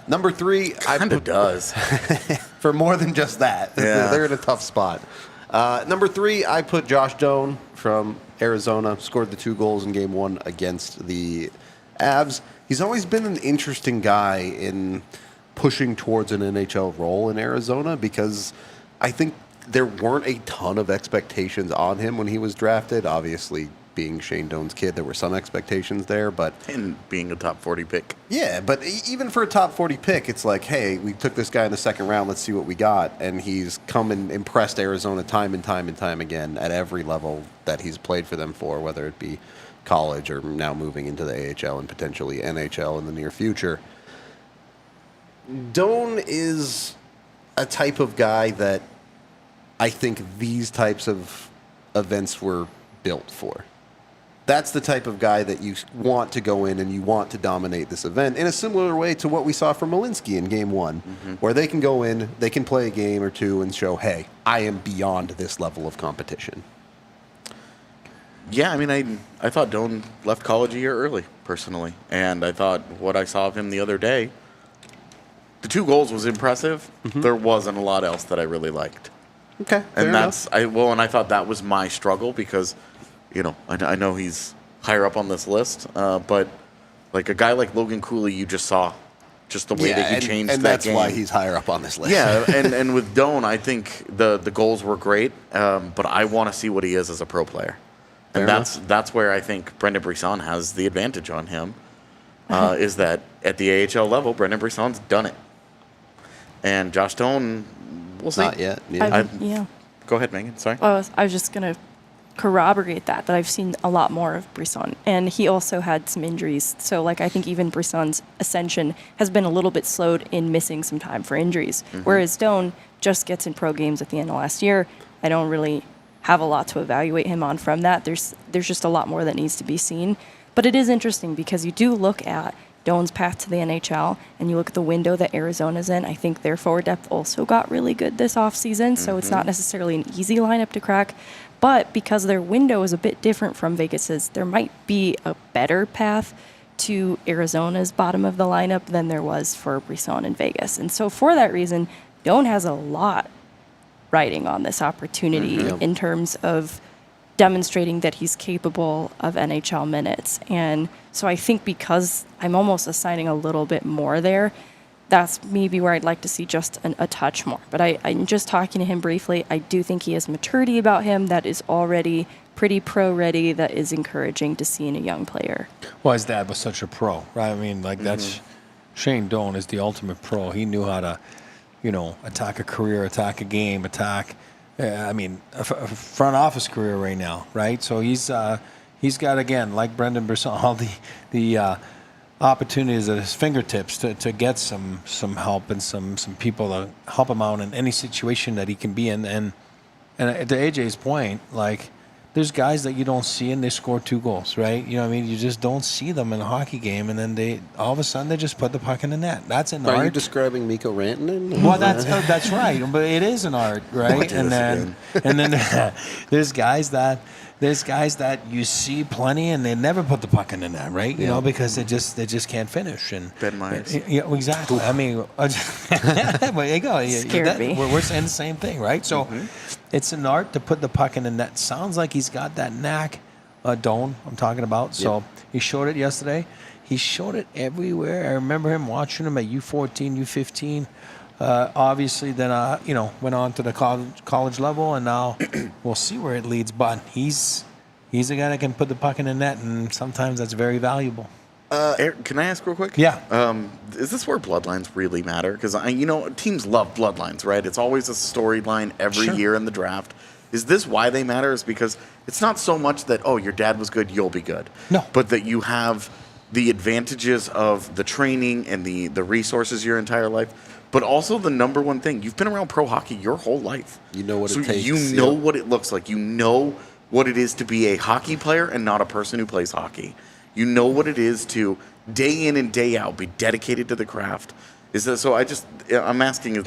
Number three, Kind of does. for more than just that. Yeah. They're in a tough spot. Number three, I put Josh Doan from Arizona. Scored the 2 goals in Game 1 against the Avs. He's always been an interesting guy in pushing towards an NHL role in Arizona because I think there weren't a ton of expectations on him when he was drafted. Obviously, being Shane Doan's kid, there were some expectations there, but... And being a top 40 pick. Yeah, but even for a top 40 pick, it's like, hey, we took this guy in the second round, let's see what we got. And he's come and impressed Arizona time and time and time again at every level that he's played for them for, whether it be college or now moving into the AHL and potentially NHL in the near future. Doan is a type of guy that I think these types of events were built for. That's the type of guy that you want to go in and you want to dominate this event in a similar way to what we saw from Malinsky in Game 1, where they can go in, they can play a game or two and show, hey, I am beyond this level of competition. Yeah, I mean, I thought Doan left college a year early, personally. And I thought what I saw of him the other day, the 2 goals was impressive. There wasn't a lot else that I really liked. Okay, And I thought that was my struggle because, you know, I know he's higher up on this list, but like a guy like Logan Cooley, you just saw just the way that he changed and that that's game. why he's higher up on this list. Yeah, and with Doan, I think the goals were great, but I want to see what he is as a pro player. Fair And enough. that's where I think Brendan Brisson has the advantage on him, is that at the AHL level, Brendan Brisson's done it. And Josh Doan, we'll see. Not yet. Yeah. Go ahead, Megan. Sorry. I was just going to corroborate that I've seen a lot more of Brisson. And he also had some injuries. So, like, I think even Brisson's ascension has been a little bit slowed in missing some time for injuries. Whereas Doan just gets in pro games at the end of last year. I don't really have a lot to evaluate him on from that. There's just a lot more that needs to be seen. But it is interesting because you do look at Doan's path to the NHL, and you look at the window that Arizona's in. I think their forward depth also got really good this offseason, so it's not necessarily an easy lineup to crack. But because their window is a bit different from Vegas's, there might be a better path to Arizona's bottom of the lineup than there was for Brisson in Vegas. And so for that reason, Doan has a lot riding on this opportunity in terms of demonstrating that he's capable of NHL minutes. And so I think because I'm almost assigning a little bit more there, that's maybe where I'd like to see just a touch more. But I'm just talking to him briefly. I do think he has maturity about him that is already pretty pro-ready, that is encouraging to see in a young player. Well, his dad was such a pro, right? I mean, like that's Shane Doan is the ultimate pro. He knew how to, you know, attack a career, attack a game, attack. I mean, a front office career right now, right? So he's got, again, like Brendan Brisson, all the opportunities at his fingertips to get some help and some people to help him out in any situation that he can be in. And to AJ's point, like, there's guys that you don't see and they score 2 goals, right? You know what I mean? You just don't see them in a hockey game, and then they all of a sudden they just put the puck in the net. That's an art. Are you describing Mikko Rantanen? Well, that's right, but it is an art, right? And then there's guys that you see plenty, and they never put the puck in the net, right? You know, because they just can't finish. And Ben Myers. Yeah, exactly. I mean, there you go. Scared me. We're saying the same thing, right? So it's an art to put the puck in the net. Sounds like he's got that knack. Doan, I'm talking about. So he showed it yesterday. He showed it everywhere. I remember him watching him at U14, U15. Obviously, then went on to the college level, and now we'll see where it leads. But he's a guy that can put the puck in the net, and sometimes that's very valuable. Eric, can I ask real quick? Yeah. Is this where bloodlines really matter? Because teams love bloodlines, right? It's always a storyline every year in the draft. Is this why they matter? Is because it's not so much that, oh, your dad was good, you'll be good. No. But that you have the advantages of the training and the resources your entire life, but also the number one thing, you've been around pro hockey your whole life. You know what so it takes. You know what it looks like. You know what it is to be a hockey player and not a person who plays hockey. You know what it is to day in and day out be dedicated to the craft. I'm asking, is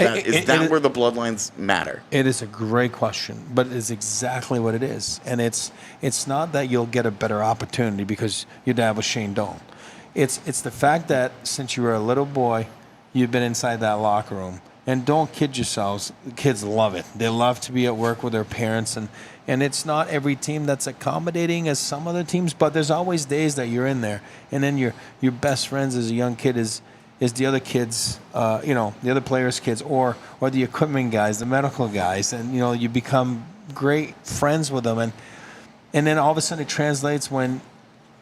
that where the bloodlines matter? It is a great question, but it's exactly what it is. And it's not that you'll get a better opportunity because your dad was Shane Doan. It's the fact that since you were a little boy, you've been inside that locker room. And don't kid yourselves, kids love it. They love to be at work with their parents. And it's not every team that's accommodating as some other teams, but there's always days that you're in there. And then your best friends as a young kid is the other kids, the other players' kids, or the equipment guys, the medical guys, and you become great friends with them, and then all of a sudden it translates when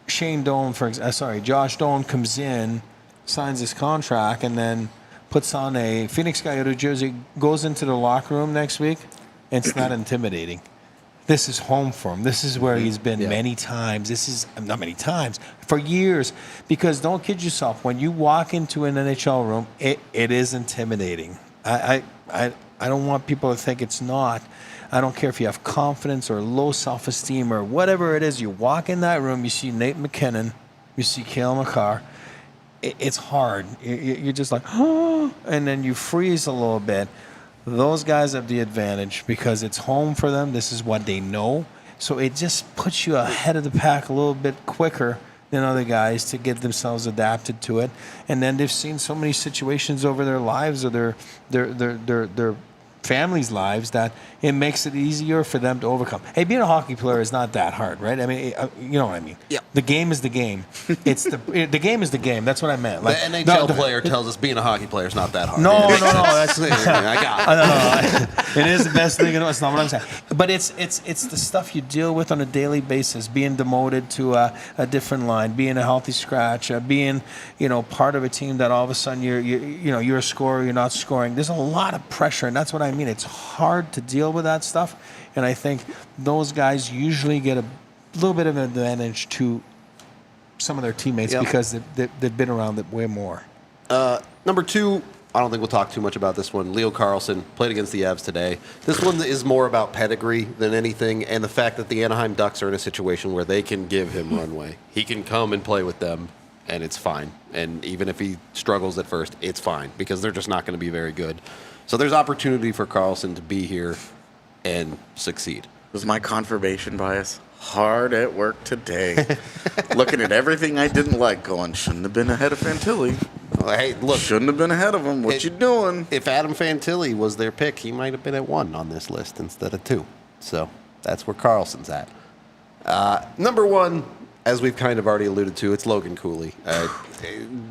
Josh Doan comes in, signs his contract, and then puts on a Phoenix Coyote jersey, goes into the locker room next week. It's not intimidating. This is home for him. This is where he's been many times. This is not many times, for years. Because don't kid yourself, when you walk into an NHL room, it is intimidating. I don't want people to think it's not. I don't care if you have confidence or low self-esteem or whatever it is. You walk in that room, you see Nate McKinnon, you see Cale Makar. It's hard. You're just like, oh, and then you freeze a little bit. Those guys have the advantage because it's home for them. This is what they know. So it just puts you ahead of the pack a little bit quicker than other guys to get themselves adapted to it. And then they've seen so many situations over their lives or their families' lives that it makes it easier for them to overcome. Hey, being a hockey player is not that hard, right? I mean, you know what I mean. Yeah. The game is the game. It's the game is the game. That's what I meant. Like, the NHL player tells us being a hockey player is not that hard. No. That's I got it. It is the best thing. It's not what I'm saying. But it's the stuff you deal with on a daily basis. Being demoted to a different line, being a healthy scratch, being part of a team that all of a sudden you're a scorer, you're not scoring. There's a lot of pressure, and that's what I mean. It's hard to deal with that stuff, and I think those guys usually get a little bit of an advantage to some of their teammates because they've been around it way more. Number 2, I don't think we'll talk too much about this one. Leo Carlsson played against the Avs today. This one is more about pedigree than anything, and the fact that the Anaheim Ducks are in a situation where they can give him runway. He can come and play with them, and it's fine. And even if he struggles at first, it's fine because they're just not going to be very good. So there's opportunity for Carlsson to be here and succeed. Was my confirmation bias hard at work today? Looking at everything I didn't like, going, shouldn't have been ahead of Fantilli. Well, hey, look, shouldn't have been ahead of him. What you doing? If Adam Fantilli was their pick, he might have been at 1 on this list instead of 2. So that's where Carlson's at. Number 1, as we've kind of already alluded to, it's Logan Cooley.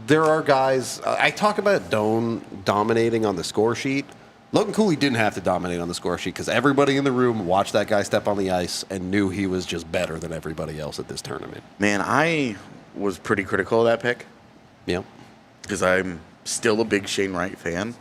There are guys, I talk about Doan dominating on the score sheet. Logan Cooley didn't have to dominate on the score sheet because everybody in the room watched that guy step on the ice and knew he was just better than everybody else at this tournament. Man, I was pretty critical of that pick. Yeah. Because I'm still a big Shane Wright fan.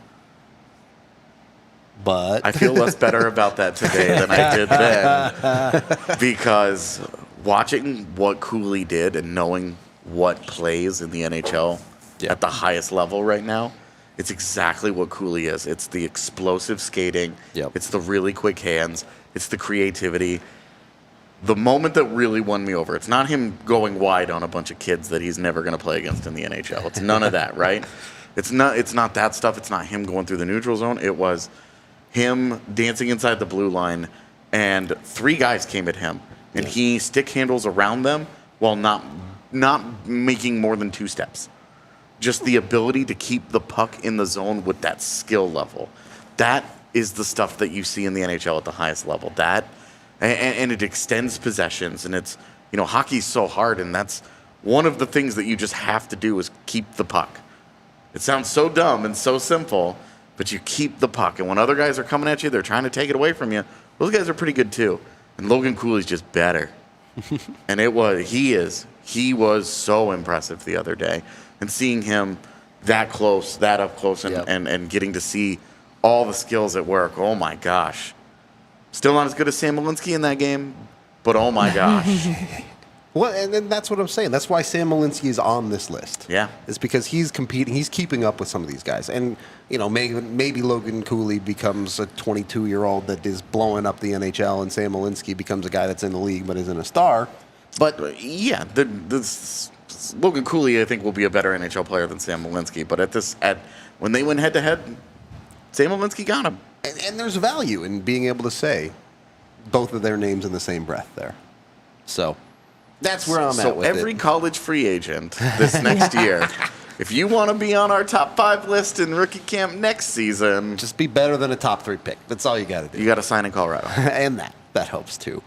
But I feel less better about that today than I did then. Because watching what Cooley did and knowing what plays in the NHL at the highest level right now, it's exactly what Cooley is. It's the explosive skating. Yep. It's the really quick hands. It's the creativity. The moment that really won me over, it's not him going wide on a bunch of kids that he's never going to play against in the NHL. It's none of that, right? It's not that stuff. It's not him going through the neutral zone. It was him dancing inside the blue line, and 3 guys came at him, and he stick handles around them while not making more than 2 steps. Just the ability to keep the puck in the zone with that skill level. That is the stuff that you see in the NHL at the highest level. And it extends possessions, and it's, hockey's so hard, and that's one of the things that you just have to do is keep the puck. It sounds so dumb and so simple, but you keep the puck. And when other guys are coming at you, they're trying to take it away from you. Those guys are pretty good too. And Logan Cooley's just better. And he was so impressive the other day. And seeing him that up close, and getting to see all the skills at work, oh my gosh. Still not as good as Sam Malinsky in that game, but oh my gosh. Well, and that's what I'm saying. That's why Sam Malinsky is on this list. Yeah. It's because he's competing. He's keeping up with some of these guys. And, maybe Logan Cooley becomes a 22-year-old that is blowing up the NHL, and Sam Malinsky becomes a guy that's in the league but isn't a star. But, yeah, Logan Cooley, I think, will be a better NHL player than Sam Malinsky. But when they went head-to-head, Sam Malinsky got him. And there's value in being able to say both of their names in the same breath there. So that's where I'm at with it. So every college free agent this next year, if you want to be on our top 5 list in rookie camp next season, just be better than a top 3 pick. That's all you got to do. You got to sign in Colorado. And that helps too.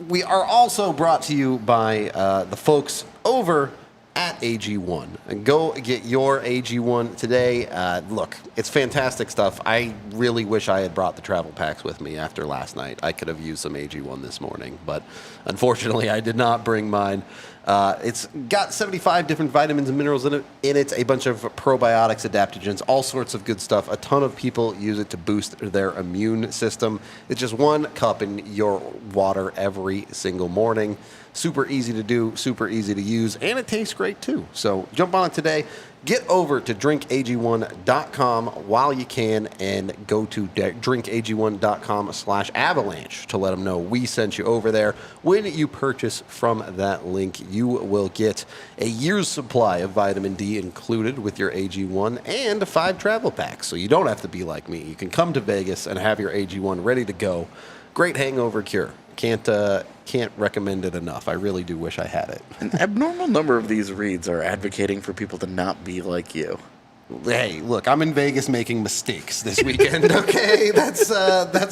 We are also brought to you by the folks over at AG1. And go get your AG1 today. Look, it's fantastic stuff. I really wish I had brought the travel packs with me after last night. I could have used some AG1 this morning, but unfortunately I did not bring mine. It's got 75 different vitamins and minerals in it, a bunch of probiotics, adaptogens, all sorts of good stuff. A ton of people use it to boost their immune system. It's just 1 cup in your water every single morning. Super easy to do, super easy to use, and it tastes great too. So jump on it today. Get over to drinkag1.com while you can and go to drinkag1.com/avalanche to let them know we sent you over there. When you purchase from that link, you will get a year's supply of vitamin D included with your AG1 and 5 travel packs. So you don't have to be like me. You can come to Vegas and have your AG1 ready to go. Great hangover cure. Can't recommend it enough. I really do wish I had it. An abnormal number of these reads are advocating for people to not be like you. Hey, look, I'm in Vegas making mistakes this weekend, okay? That's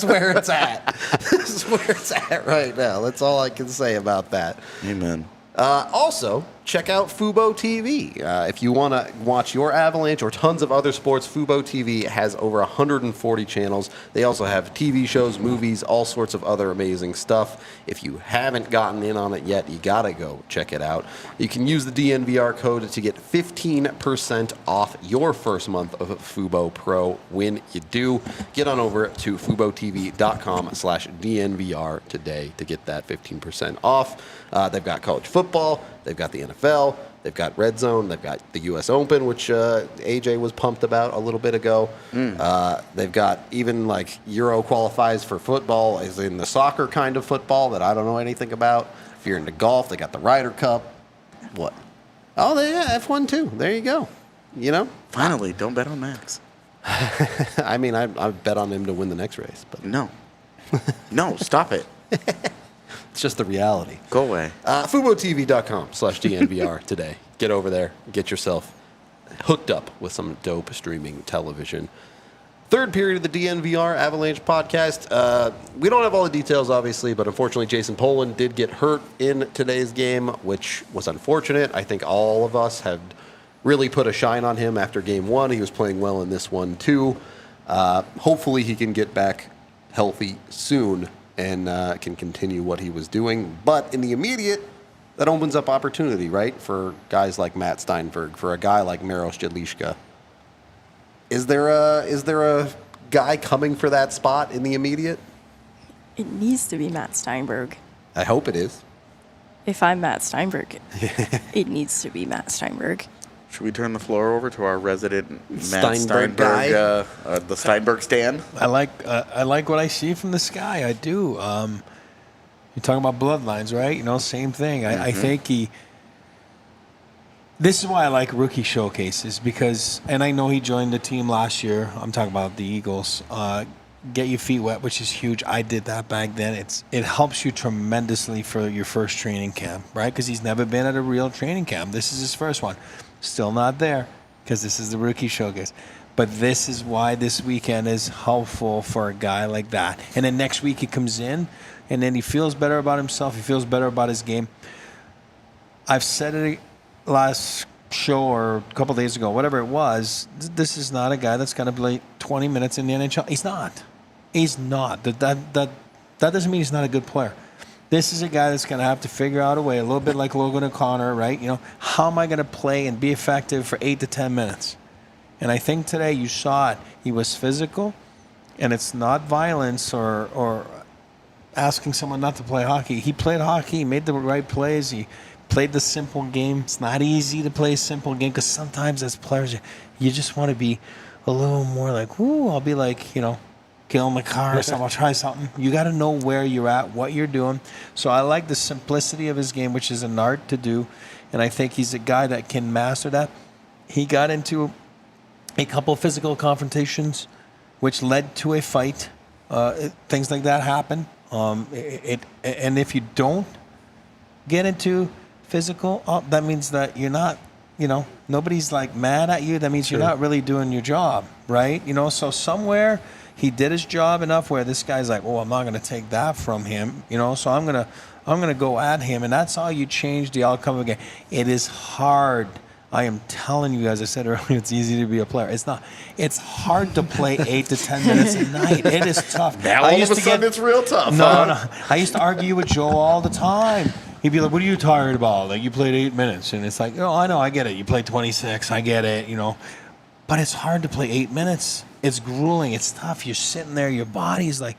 where it's at. This is where it's at right now. That's all I can say about that. Amen. Also, check out Fubo TV. If you want to watch your Avalanche or tons of other sports, Fubo TV has over 140 channels. They also have TV shows, movies, all sorts of other amazing stuff. If you haven't gotten in on it yet, you got to go check it out. You can use the DNVR code to get 15% off your first month of Fubo Pro when you do. Get on over to FuboTV.com/DNVR today to get that 15% off. They've got college football. They've got the NFL. They've got Red Zone. They've got the U.S. Open, which AJ was pumped about a little bit ago. They've got even like Euro qualifies for football, as in the soccer kind of football that I don't know anything about. If you're into golf, they got the Ryder Cup. What? Oh, yeah, F1 too. There you go. You know? Finally, don't bet on Max. I mean, I bet on him to win the next race. But No. No, stop it. it's just the reality. Go away. FuboTV.com/DNVR today. Get over there. Get yourself hooked up with some dope streaming television. Third period of the DNVR Avalanche podcast. We don't have all the details, obviously, but unfortunately, Jason Polin did get hurt in today's game, which was unfortunate. I think all of us had really put a shine on him after game 1. He was playing well in this one, too. Hopefully, he can get back healthy soon and can continue what he was doing. But in the immediate, that opens up opportunity, right, for guys like Matt Steinberg, for a guy like Maros Jadlishka. Is there a guy coming for that spot in the immediate? It needs to be Matt Steinberg. I hope it is. If I'm Matt Steinberg, it needs to be Matt Steinberg. Should we turn the floor over to our resident Matt Steinberg guy? The Steinberg stand? I like what I see from this guy. I do. You're talking about bloodlines, right? You know, same thing. I think this is why I like rookie showcases because, and I know he joined the team last year. I'm talking about the Eagles. Get your feet wet, which is huge. I did that back then. It helps you tremendously for your first training camp, right? Because he's never been at a real training camp. This is his first one. Still not there because this is the rookie showcase. But this is why this weekend is helpful for a guy like that. And then next week he comes in, and then he feels better about himself. He feels better about his game. I've said it last show or a couple days ago, whatever it was. This is not a guy that's going to play 20 minutes in the NHL. He's not. He's not. That doesn't mean he's not a good player. This is a guy that's going to have to figure out a way, a little bit like Logan O'Connor, right? You know, how am I going to play and be effective for 8 to 10 minutes? And I think today you saw it. He was physical, and it's not violence or asking someone not to play hockey. He played hockey. He made the right plays. He played the simple game. It's not easy to play a simple game because sometimes as players, you just want to be a little more like, ooh, I'll be like, you know, get in the car or something, I'll try something. You got to know where you're at, what you're doing. So I like the simplicity of his game, which is an art to do. And I think he's a guy that can master that. He got into a couple physical confrontations, which led to a fight. Things like that happen. And if you don't get into physical, that means that you're not, nobody's like mad at you. That means you're not really doing your job, right? So somewhere he did his job enough where this guy's like, oh, I'm not going to take that from him, so I'm going to go at him. And that's how you change the outcome of a game. It is hard. I am telling you guys, I said earlier, it's easy to be a player. It's not. It's hard to play 8 to 10 minutes a night. It is tough. Now all of a sudden it's real tough. No. I used to argue with Joe all the time. He'd be like, what are you tired about? Like, you played 8 minutes. And it's like, I know, I get it. You played 26. I get it, But it's hard to play 8 minutes. It's grueling. It's tough. You're sitting there. Your body's like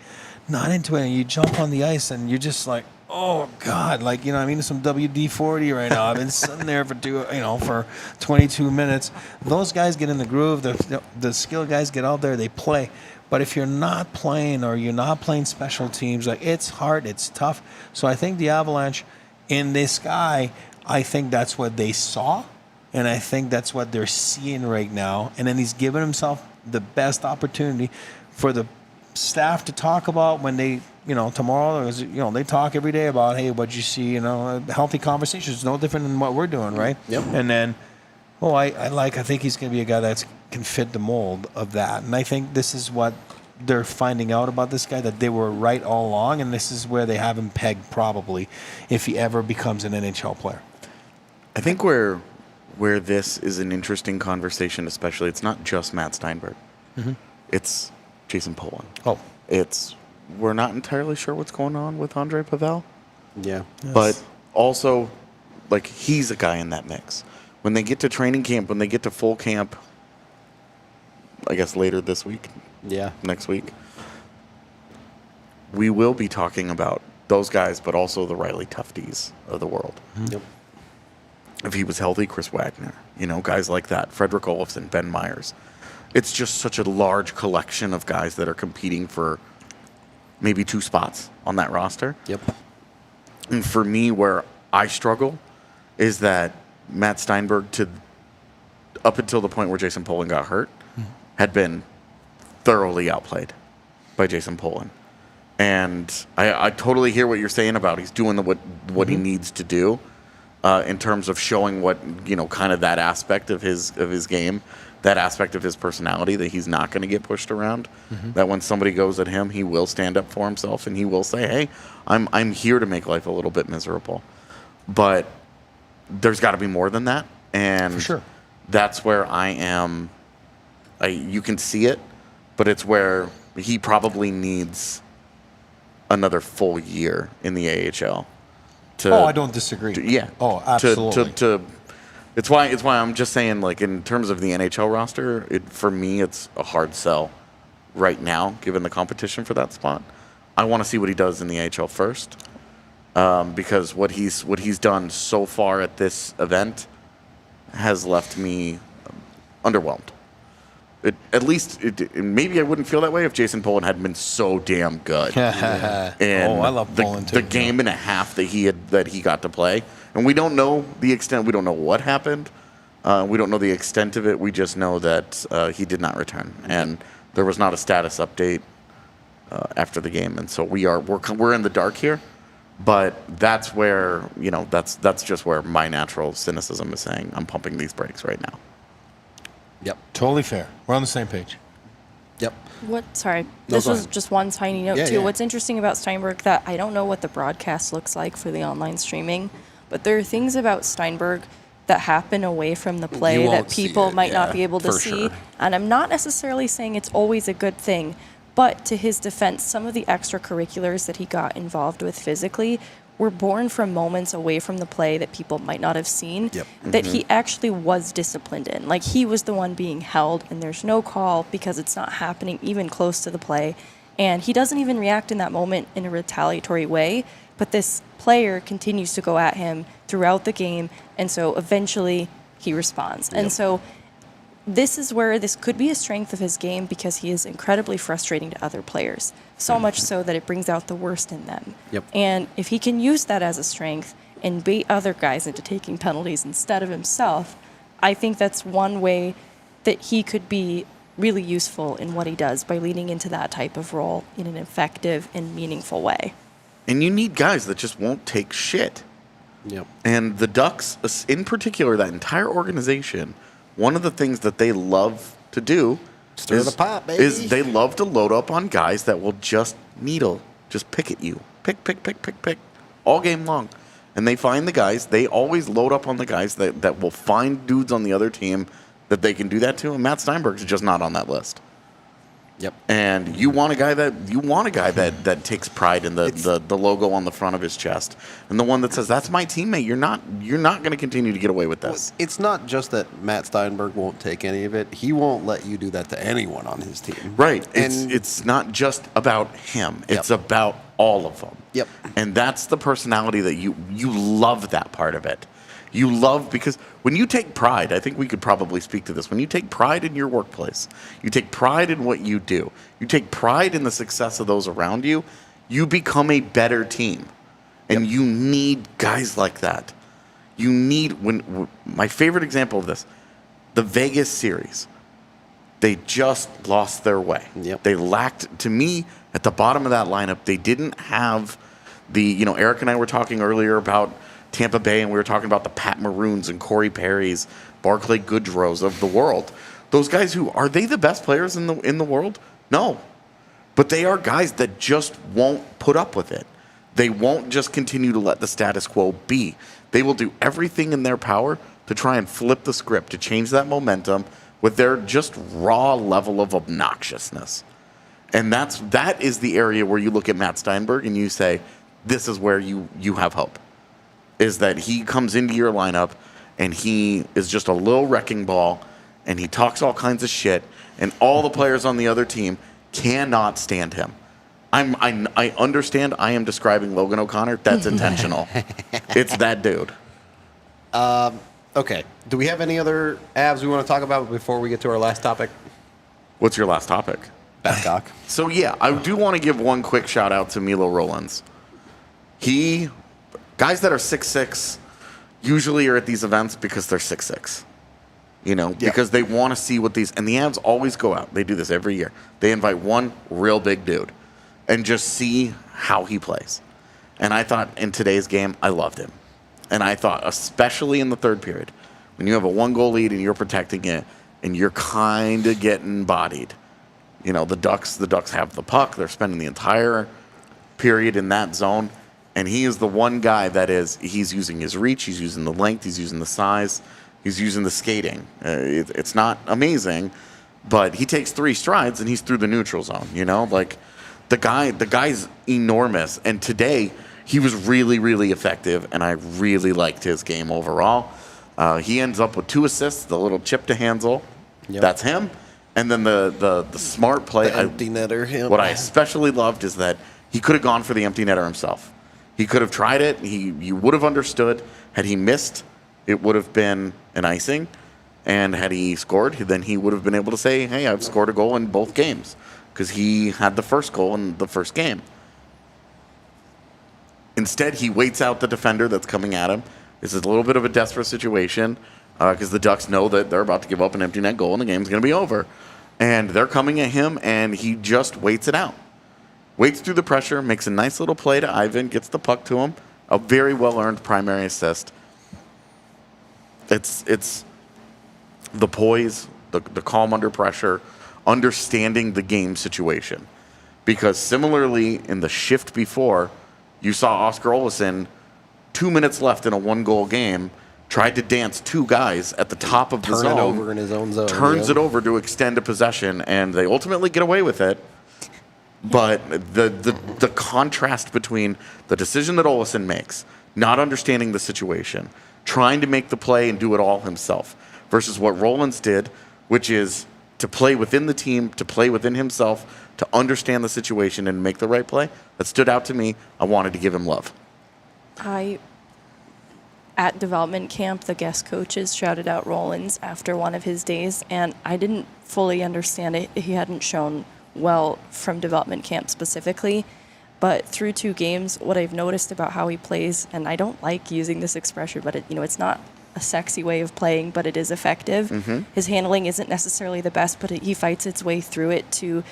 not into it. And you jump on the ice and you're just like, oh God, some WD-40 right now. I've been sitting there for 22 minutes. Those guys get in the groove. The skilled guys get out there. They play. But if you're not playing or you're not playing special teams, it's hard. It's tough. So I think the Avalanche in this guy, I think that's what they saw, and I think that's what they're seeing right now. And then he's given himself the best opportunity for the staff to talk about when they, tomorrow, they talk every day about, hey, what'd you see? Healthy conversations, no different than what we're doing, right? Yep. And then, I think he's going to be a guy that can fit the mold of that. And I think this is what they're finding out about this guy, that they were right all along, and this is where they have him pegged probably if he ever becomes an NHL player. I think where this is an interesting conversation, especially, it's not just Matt Steinberg. Mm-hmm. It's Jason Polin. Oh. We're not entirely sure what's going on with Andre Pavel. Yeah. Yes. But also, he's a guy in that mix. When they get to training camp, when they get to full camp, I guess later this week, next week, we will be talking about those guys, but also the Riley Tufties of the world. Mm-hmm. Yep. If he was healthy, Chris Wagner, guys like that, Frederick Olofsson, Ben Myers. It's just such a large collection of guys that are competing for maybe 2 spots on that roster. Yep. And for me, where I struggle is that Matt Steinberg, up until the point where Jason Polin got hurt, had been thoroughly outplayed by Jason Polin. And I totally hear what you're saying about he's doing what he needs to do in terms of showing what, kind of that aspect of his game, that aspect of his personality, that he's not going to get pushed around, that when somebody goes at him, he will stand up for himself and he will say, hey, I'm here to make life a little bit miserable. But there's got to be more than that. And for sure. That's where I am. You can see it, but it's where he probably needs another full year in the AHL. I don't disagree. Absolutely. It's why I'm just saying, in terms of the NHL roster, for me, it's a hard sell right now, given the competition for that spot. I want to see what he does in the AHL first, because what he's done so far at this event has left me underwhelmed. Maybe I wouldn't feel that way if Jason Polin hadn't been so damn good. And I love Polin too. The game and a half that he got to play. And we don't know the extent. We don't know what happened. We don't know the extent of it. We just know that he did not return, and there was not a status update after the game. And so we're in the dark here. But that's where that's just where my natural cynicism is saying I'm pumping these brakes right now. Yep. Totally fair. We're on the same page. Yep. This was just one tiny note too. Yeah. What's interesting about Steinberg, that I don't know what the broadcast looks like for the online streaming, but there are things about Steinberg that happen away from the play that people might not be able to see. Sure. And I'm not necessarily saying it's always a good thing, but to his defense, some of the extracurriculars that he got involved with physically were born from moments away from the play that people might not have seen, that he actually was disciplined in. He was the one being held, and there's no call because it's not happening even close to the play. And he doesn't even react in that moment in a retaliatory way, but this player continues to go at him throughout the game, and so eventually he responds. And so this is where this could be a strength of his game because he is incredibly frustrating to other players. So much so that it brings out the worst in them. Yep. And if he can use that as a strength and bait other guys into taking penalties instead of himself, I think that's one way that he could be really useful in what he does by leaning into that type of role in an effective and meaningful way. And you need guys that just won't take shit. Yep. And the Ducks, in particular, that entire organization, one of the things that they love to do Stir the pot, baby. is they love to load up on guys that will just pick at you. Pick, all game long. And they find the guys, they always load up on the guys that will find dudes on the other team that they can do that to, and Matt Steinberg's just not on that list. Yep. And you want a guy that takes pride in the logo on the front of his chest, and the one that says, "That's my teammate. You're not going to continue to get away with this." It's not just that Matt Steinberg won't take any of it. He won't let you do that to anyone on his team. Right. And It's not just about him. It's Yep. about all of them. Yep. And that's the personality that you love that part of it. You love, because when you take pride, I think we could probably speak to this. When you take pride in your workplace, you take pride in what you do, you take pride in the success of those around you, you become a better team. And Yep. you need guys like that. You need, my favorite example of this, the Vegas series. They just lost their way. Yep. They lacked, to me, at the bottom of that lineup, they didn't have Eric and I were talking earlier about Tampa Bay, and we were talking about the Pat Maroons and Corey Perry's, Barclay Goodrows of the world. Those guys are they the best players in the world? No. But they are guys that just won't put up with it. They won't just continue to let the status quo be. They will do everything in their power to try and flip the script, to change that momentum with their just raw level of obnoxiousness. And that is the area where you look at Matt Steinberg and you say, this is where you have hope. Is that he comes into your lineup and he is just a little wrecking ball and he talks all kinds of shit, and all the players on the other team cannot stand him. I understand I am describing Logan O'Connor. That's intentional. It's that dude. okay. Do we have any other Avs we want to talk about before we get to our last topic? What's your last topic? Babcock. So, yeah, I do want to give one quick shout out to Milo Roelens. Guys that are 6'6" usually are at these events because they're 6'6". Because they want to see what these, and the Avs always go out. They do this every year. They invite one real big dude and just see how he plays. And I thought in today's game, I loved him. And I thought, especially in the third period, when you have a 1-goal lead and you're protecting it and you're kind of getting bodied. The Ducks have the puck. They're spending the entire period in that zone. And he is the one guy he's using his reach, he's using the length, he's using the size, he's using the skating. It's not amazing, but he takes 3 strides and he's through the neutral zone, the guy's enormous. And today he was really, really effective, and I really liked his game overall. He ends up with 2 assists, the little chip to Hanzel. Yep. That's him. And then the smart play. The empty netter him. What I especially loved is that he could have gone for the empty netter himself. He could have tried it. You would have understood. Had he missed, it would have been an icing. And had he scored, then he would have been able to say, hey, I've scored a goal in both games, because he had the first goal in the first game. Instead, he waits out the defender that's coming at him. This is a little bit of a desperate situation because the Ducks know that they're about to give up an empty net goal and the game's going to be over. And they're coming at him, and he just waits it out. Waits through the pressure, makes a nice little play to Ivan, gets the puck to him. A very well-earned primary assist. It's the poise, the calm under pressure, understanding the game situation. Because similarly, in the shift before, you saw Oscar Olsson, 2 minutes left in a 1-goal game, tried to dance 2 guys at the top of the zone. Turn it over in his own zone. Turns it over to extend a possession, and they ultimately get away with it. But the contrast between the decision that Olsson makes, not understanding the situation, trying to make the play and do it all himself, versus what Roelens did, which is to play within the team, to play within himself, to understand the situation and make the right play, that stood out to me. I wanted to give him love. at development camp, the guest coaches shouted out Roelens after one of his days, and I didn't fully understand it. He hadn't shown well from development camp specifically, but through 2 games, what I've noticed about how he plays, and I don't like using this expression, but it's not a sexy way of playing, but it is effective. His handling isn't necessarily the best, but he fights its way through it to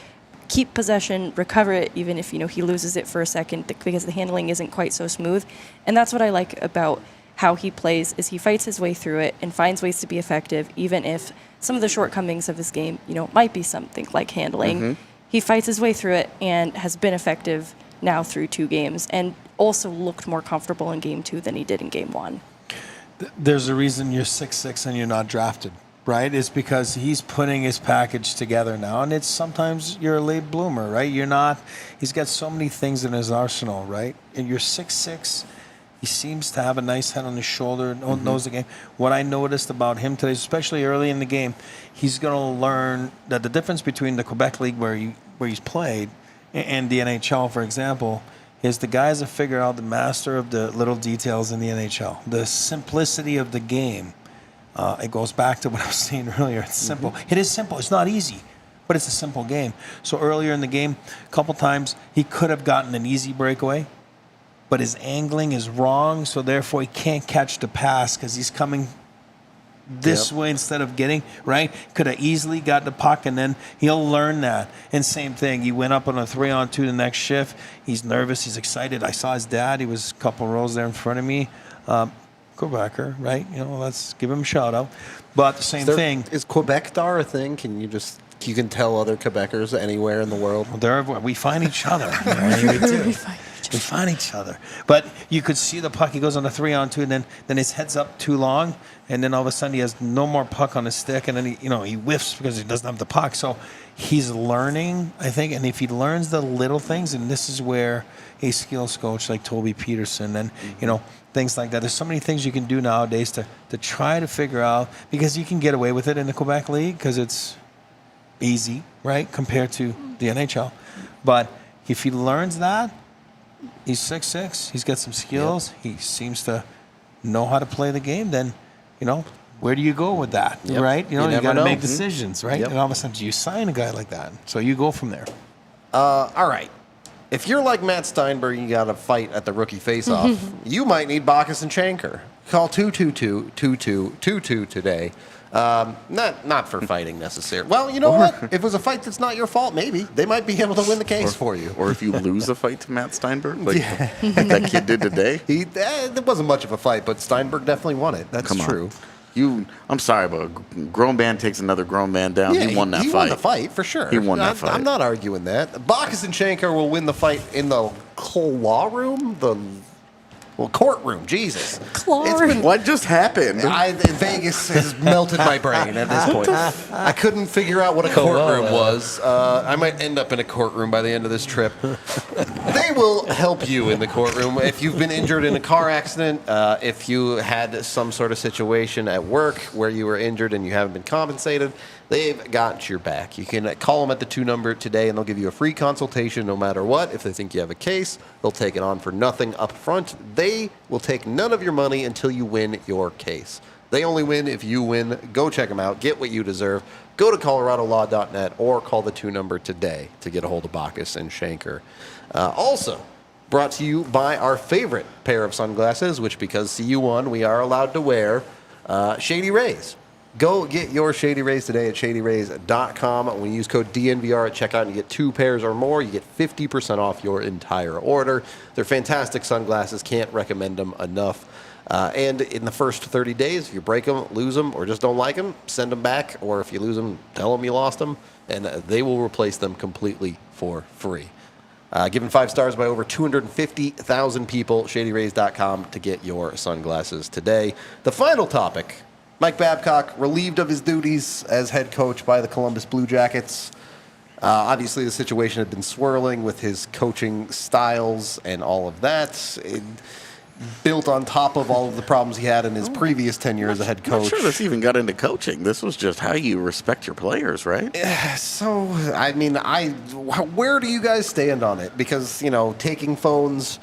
keep possession, recover it, even if he loses it for a second, because the handling isn't quite so smooth. And that's what I like about how he plays, is he fights his way through it and finds ways to be effective, even if some of the shortcomings of his game, might be something like handling. He fights his way through it and has been effective now through 2 games, and also looked more comfortable in game 2 than he did in game 1. There's a reason you're 6'6" and you're not drafted, right? It's because he's putting his package together now, and it's sometimes you're a late bloomer, right? You're not. He's got so many things in his arsenal, right? And you're 6'6". He seems to have a nice head on his shoulder, knows the game. What I noticed about him today, especially early in the game, he's going to learn that the difference between the Quebec League where he's played and the NHL, for example, is the guys that figure out the master of the little details in the NHL, the simplicity of the game. It goes back to what I was saying earlier. It's simple. It is simple. It's not easy, but it's a simple game. So earlier in the game, a couple times, he could have gotten an easy breakaway, but his angling is wrong, so therefore he can't catch the pass because he's coming this way instead of getting, right? Could have easily got the puck, and then he'll learn that. And same thing, he went up on a 3-on-2 the next shift. He's nervous, he's excited. I saw his dad, he was a couple rows there in front of me. Quebecer, right? Let's give him a shout out. But the same thing. Is Quebecdar a thing? You can tell other Quebecers anywhere in the world? We find each other. Right? We do. We find each other. But you could see the puck. He goes on a 3-on-2, and then his head's up too long, and then all of a sudden he has no more puck on his stick, and then he whiffs because he doesn't have the puck. So he's learning, I think, and if he learns the little things, and this is where a skills coach like Toby Peterson and things like that. There's so many things you can do nowadays to try to figure out, because you can get away with it in the Quebec League because it's easy, right, compared to the NHL. But if he learns that, he's 6'6", he's got some skills, he seems to know how to play the game, then, where do you go with that, right? You got to make decisions, right? And all of a sudden, do you sign a guy like that? So you go from there. All right. If you're like Matt Steinberg and you got to fight at the rookie faceoff, you might need Bacchus and Shanker. Call 222-2222 today. Not for fighting necessarily. Well, you know what? If it was a fight that's not your fault, maybe they might be able to win the case for you. Or if you lose a fight to Matt Steinberg, like that kid did today. There wasn't much of a fight, but Steinberg definitely won it. That's true. I'm sorry, but a grown man takes another grown man down. Yeah, he won that fight. He won the fight, for sure. He won that fight. I'm not arguing that. Bacchus and Shanker will win the fight in the law room, courtroom. Jesus. What just happened? Vegas has melted my brain at this point. I couldn't figure out what a courtroom was. I might end up in a courtroom by the end of this trip. They will help you in the courtroom. If you've been injured in a car accident, if you had some sort of situation at work where you were injured and you haven't been compensated, they've got your back. You can call them at the 2 number today, and they'll give you a free consultation no matter what. If they think you have a case, they'll take it on for nothing up front. They will take none of your money until you win your case. They only win if you win. Go check them out. Get what you deserve. Go to coloradolaw.net or call the 2 number today to get a hold of Bacchus and Shanker. Also, brought to you by our favorite pair of sunglasses, which because CU won, we are allowed to wear, Shady Rays. Go get your Shady Rays today at shadyrays.com. When you use code DNVR at checkout and you get 2 pairs or more, you get 50% off your entire order. They're fantastic sunglasses. Can't recommend them enough. And in the first 30 days, if you break them, lose them, or just don't like them, send them back. Or if you lose them, tell them you lost them, and they will replace them completely for free. Given 5 stars by over 250,000 people, shadyrays.com to get your sunglasses today. The final topic. Mike Babcock relieved of his duties as head coach by the Columbus Blue Jackets. Obviously, the situation had been swirling with his coaching styles and all of that. It built on top of all of the problems he had in his previous tenure as a head coach. I'm not sure this even got into coaching. This was just how you respect your players, right? So, I mean, where do you guys stand on it? Because, taking phones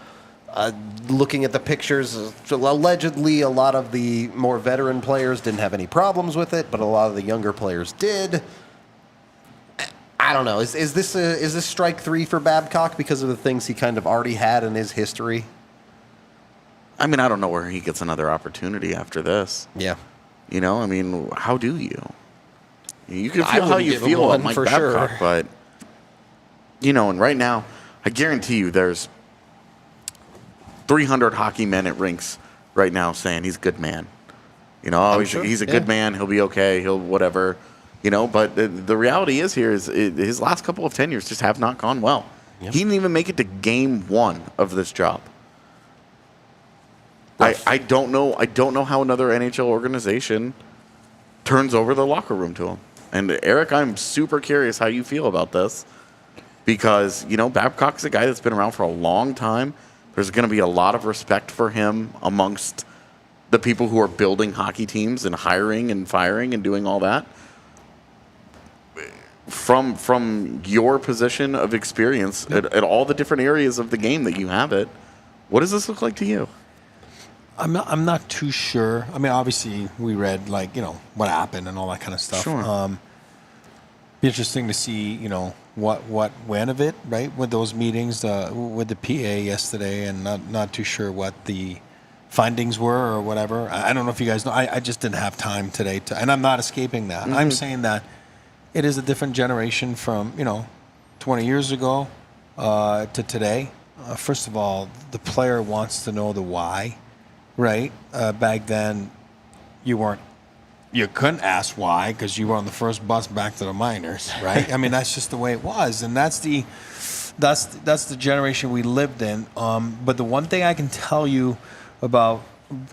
Looking at the pictures, allegedly a lot of the more veteran players didn't have any problems with it, but a lot of the younger players did. I don't know. Is this strike three for Babcock because of the things he kind of already had in his history? I mean, I don't know where he gets another opportunity after this. Yeah. You know, I mean, how do you? You can I feel how wouldn't you give him feel one on Mike for Babcock, sure. but, you know, and right now, I guarantee you there's 300 hockey men at rinks right now saying he's a good man. You know, he's a good man. He'll be okay. He'll whatever. You know, but the reality is here is his last couple of tenures just have not gone well. Yep. He didn't even make it to game one of this job. I don't know how another NHL organization turns over the locker room to him. And Eric, I'm super curious how you feel about this because, you know, Babcock's a guy that's been around for a long time. There's going to be a lot of respect for him amongst the people who are building hockey teams and hiring and firing and doing all that. From your position of experience at all the different areas of the game that you have it, what does this look like to you? I'm not too sure. I mean, obviously we read like, you know, what happened and all that kind of stuff. Sure. Be interesting to see, you know, what went of it, right? With those meetings with the PA yesterday, and not too sure what the findings were or whatever. I don't know if you guys know. I just didn't have time today and I'm not escaping that. Mm-hmm. I'm saying that it is a different generation from, you know, 20 years ago to today. First of all, the player wants to know the why, right? Back then, you couldn't ask why because you were on the first bus back to the minors, right? I mean, that's just the way it was, and that's the generation we lived in. But the one thing I can tell you about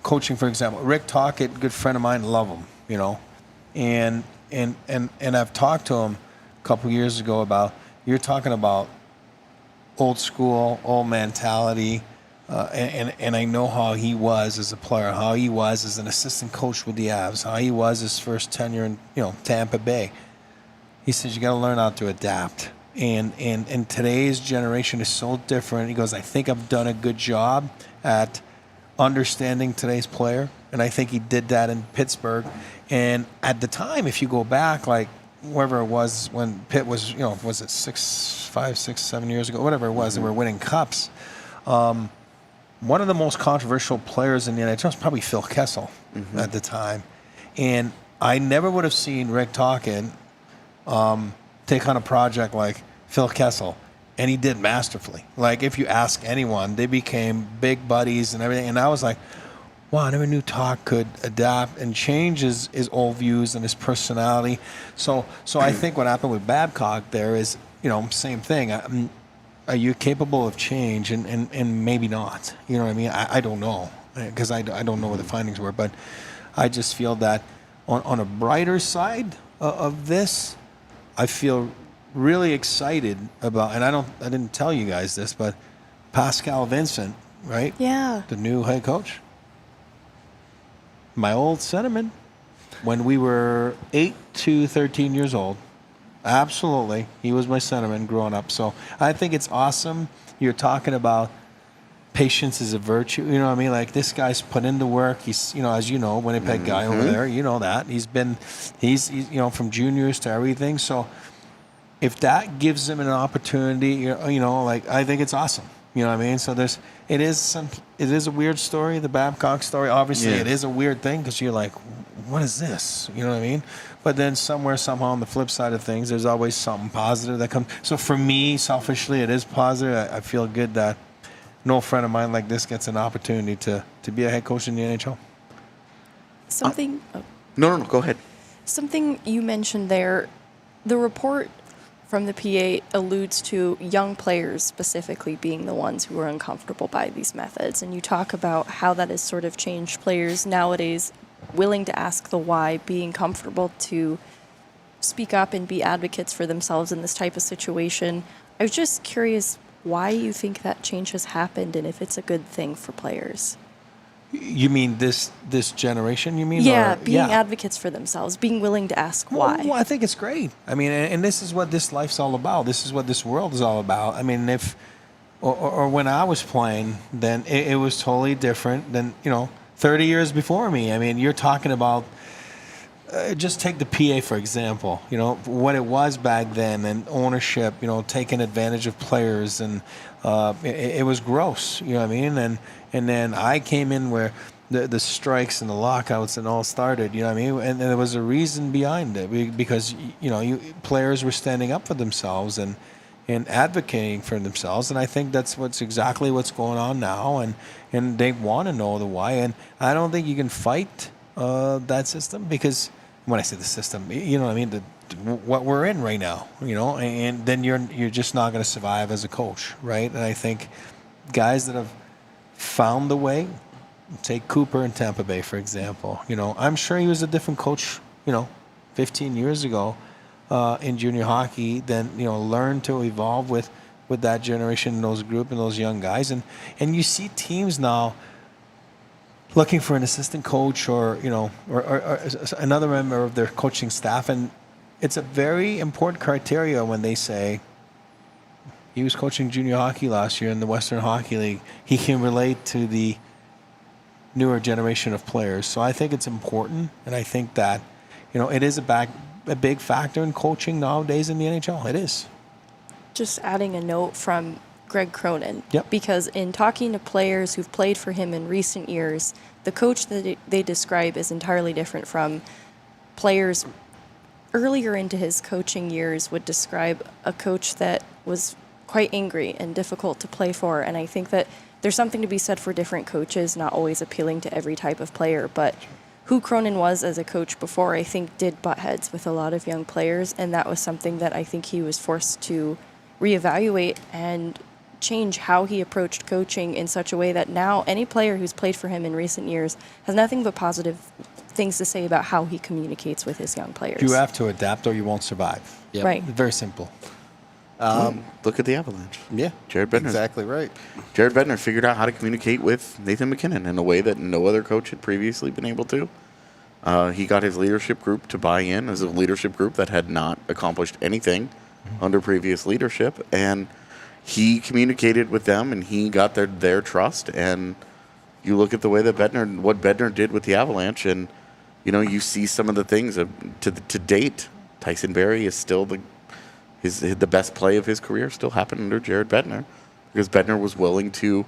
coaching, for example, Rick Tocchet, good friend of mine, love him, you know, and I've talked to him a couple years ago about, you're talking about old school, old mentality, and I know how he was as a player, how he was as an assistant coach with the Avs, how he was his first tenure in, you know, Tampa Bay. He says you got to learn how to adapt, and today's generation is so different. He goes, I think I've done a good job at understanding today's player, and I think he did that in Pittsburgh. And at the time, if you go back, like wherever it was when Pitt was, you know, was it 5, 6, 7 years ago, whatever it was, they were winning cups. One of the most controversial players in the NHL was probably Phil Kessel at the time. And I never would have seen Rick Tocchet take on a project like Phil Kessel. And he did masterfully. Like, if you ask anyone, they became big buddies and everything. And I was like, wow, I never knew Toc could adapt and change his old views and his personality. So I think what happened with Babcock there is, you know, same thing. Are you capable of change? And maybe not. You know what I mean? I don't know, because I don't know what the findings were. But I just feel that on a brighter side of this, I feel really excited about, and I didn't tell you guys this, but Pascal Vincent, right? Yeah. The new head coach. My old sentiment when we were 8 to 13 years old. Absolutely. He was my sentiment growing up. So I think it's awesome. You're talking about patience is a virtue. You know what I mean? Like, this guy's put in the work. He's, you know, as you know, Winnipeg guy over there, you know that. He's you know, from juniors to everything. So if that gives him an opportunity, you know, like, I think it's awesome. You know what I mean? So it is a weird story, the Babcock story. Obviously, it is a weird thing because you're like, what is this? You know what I mean? But then somewhere, somehow, on the flip side of things, there's always something positive that comes. So for me, selfishly, it is positive. I feel good that no friend of mine like this gets an opportunity to be a head coach in the NHL. Something. No, go ahead. Something you mentioned there, the report from the PA alludes to young players specifically being the ones who are uncomfortable by these methods. And you talk about how that has sort of changed players nowadays willing to ask the why, being comfortable to speak up and be advocates for themselves in this type of situation. I was just curious why you think that change has happened and if it's a good thing for players. You mean this generation, you mean? Yeah, or, being advocates for themselves, being willing to ask why. Well, I think it's great. I mean, and this is what this life's all about. This is what this world is all about. I mean, if or when I was playing, then it was totally different than 30 years before me. I mean, you're talking about. Just take the PA, for example, what it was back then, and ownership, taking advantage of players, and it was gross, you know what I mean? And then I came in where the strikes and the lockouts and all started, you know what I mean? And there was a reason behind it, because, players were standing up for themselves and advocating for themselves, and I think that's exactly what's going on now, and they want to know the why, and I don't think you can fight that system, because when I say the system, you know what I mean, what we're in right now, and then you're just not going to survive as a coach, right? And I think guys that have found the way, take Cooper in Tampa Bay, for example, I'm sure he was a different coach, 15 years ago in junior hockey, then, learned to evolve with that generation, those group, and those young guys. And you see teams now looking for an assistant coach or another member of their coaching staff. And it's a very important criteria when they say, he was coaching junior hockey last year in the Western Hockey League. He can relate to the newer generation of players. So I think it's important, and I think that, it is a big factor in coaching nowadays in the NHL. It is. Just adding a note from Greg Cronin. Yep. Because in talking to players who've played for him in recent years, the coach that they describe is entirely different from players earlier into his coaching years would describe a coach that was quite angry and difficult to play for. And I think that there's something to be said for different coaches, not always appealing to every type of player. But who Cronin was as a coach before, I think, did butt heads with a lot of young players. And that was something that I think he was forced to reevaluate and change how he approached coaching in such a way that now any player who's played for him in recent years has nothing but positive things to say about how he communicates with his young players. You have to adapt or you won't survive. Yep. Right. Very simple. Look at the Avalanche. Yeah, Jared Bednar. exactly right. Jared Bednar figured out how to communicate with Nathan McKinnon in a way that no other coach had previously been able to. He got his leadership group to buy in as a leadership group that had not accomplished anything under previous leadership, and he communicated with them, and he got their trust. And you look at the way that what Bednar did with the Avalanche, and you see some of the things to date. Tyson Barrie is still the best play of his career still happened under Jared Bednar, because Bednar was willing to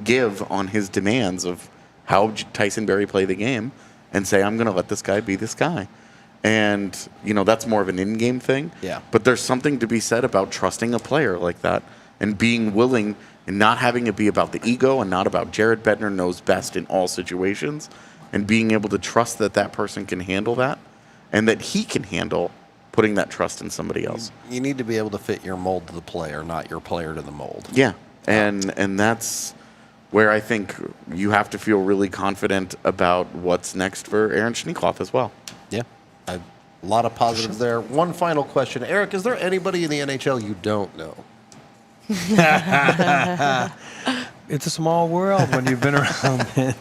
give on his demands of how Tyson Barrie played the game and say, I'm going to let this guy be this guy. And, that's more of an in-game thing. Yeah. But there's something to be said about trusting a player like that and being willing and not having it be about the ego and not about Jared Bednar knows best in all situations, and being able to trust that person can handle that and that he can handle putting that trust in somebody else. You need to be able to fit your mold to the player, not your player to the mold. Yeah. And that's where I think you have to feel really confident about what's next for Aaron Schneekloth as well. Yeah. A lot of positives there. One final question. Eric, is there anybody in the NHL you don't know? It's a small world when you've been around it.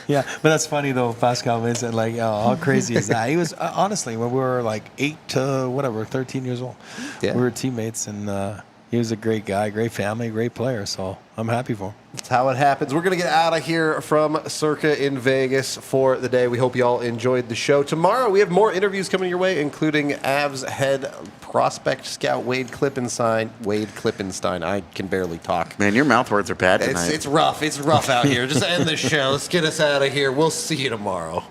Yeah, but that's funny though. Pascal Vincent, how crazy is that? He was honestly, when we were 8 to 13 years old, Yeah. we were teammates, and he was a great guy, great family, great player. So I'm happy for him. That's how it happens. We're going to get out of here from Circa in Vegas for the day. We hope you all enjoyed the show. Tomorrow, we have more interviews coming your way, including Avs head prospect scout Wade Klippenstein. I can barely talk. Man, your mouth words are bad tonight. It's rough. It's rough out here. Just end the show. Let's get us out of here. We'll see you tomorrow.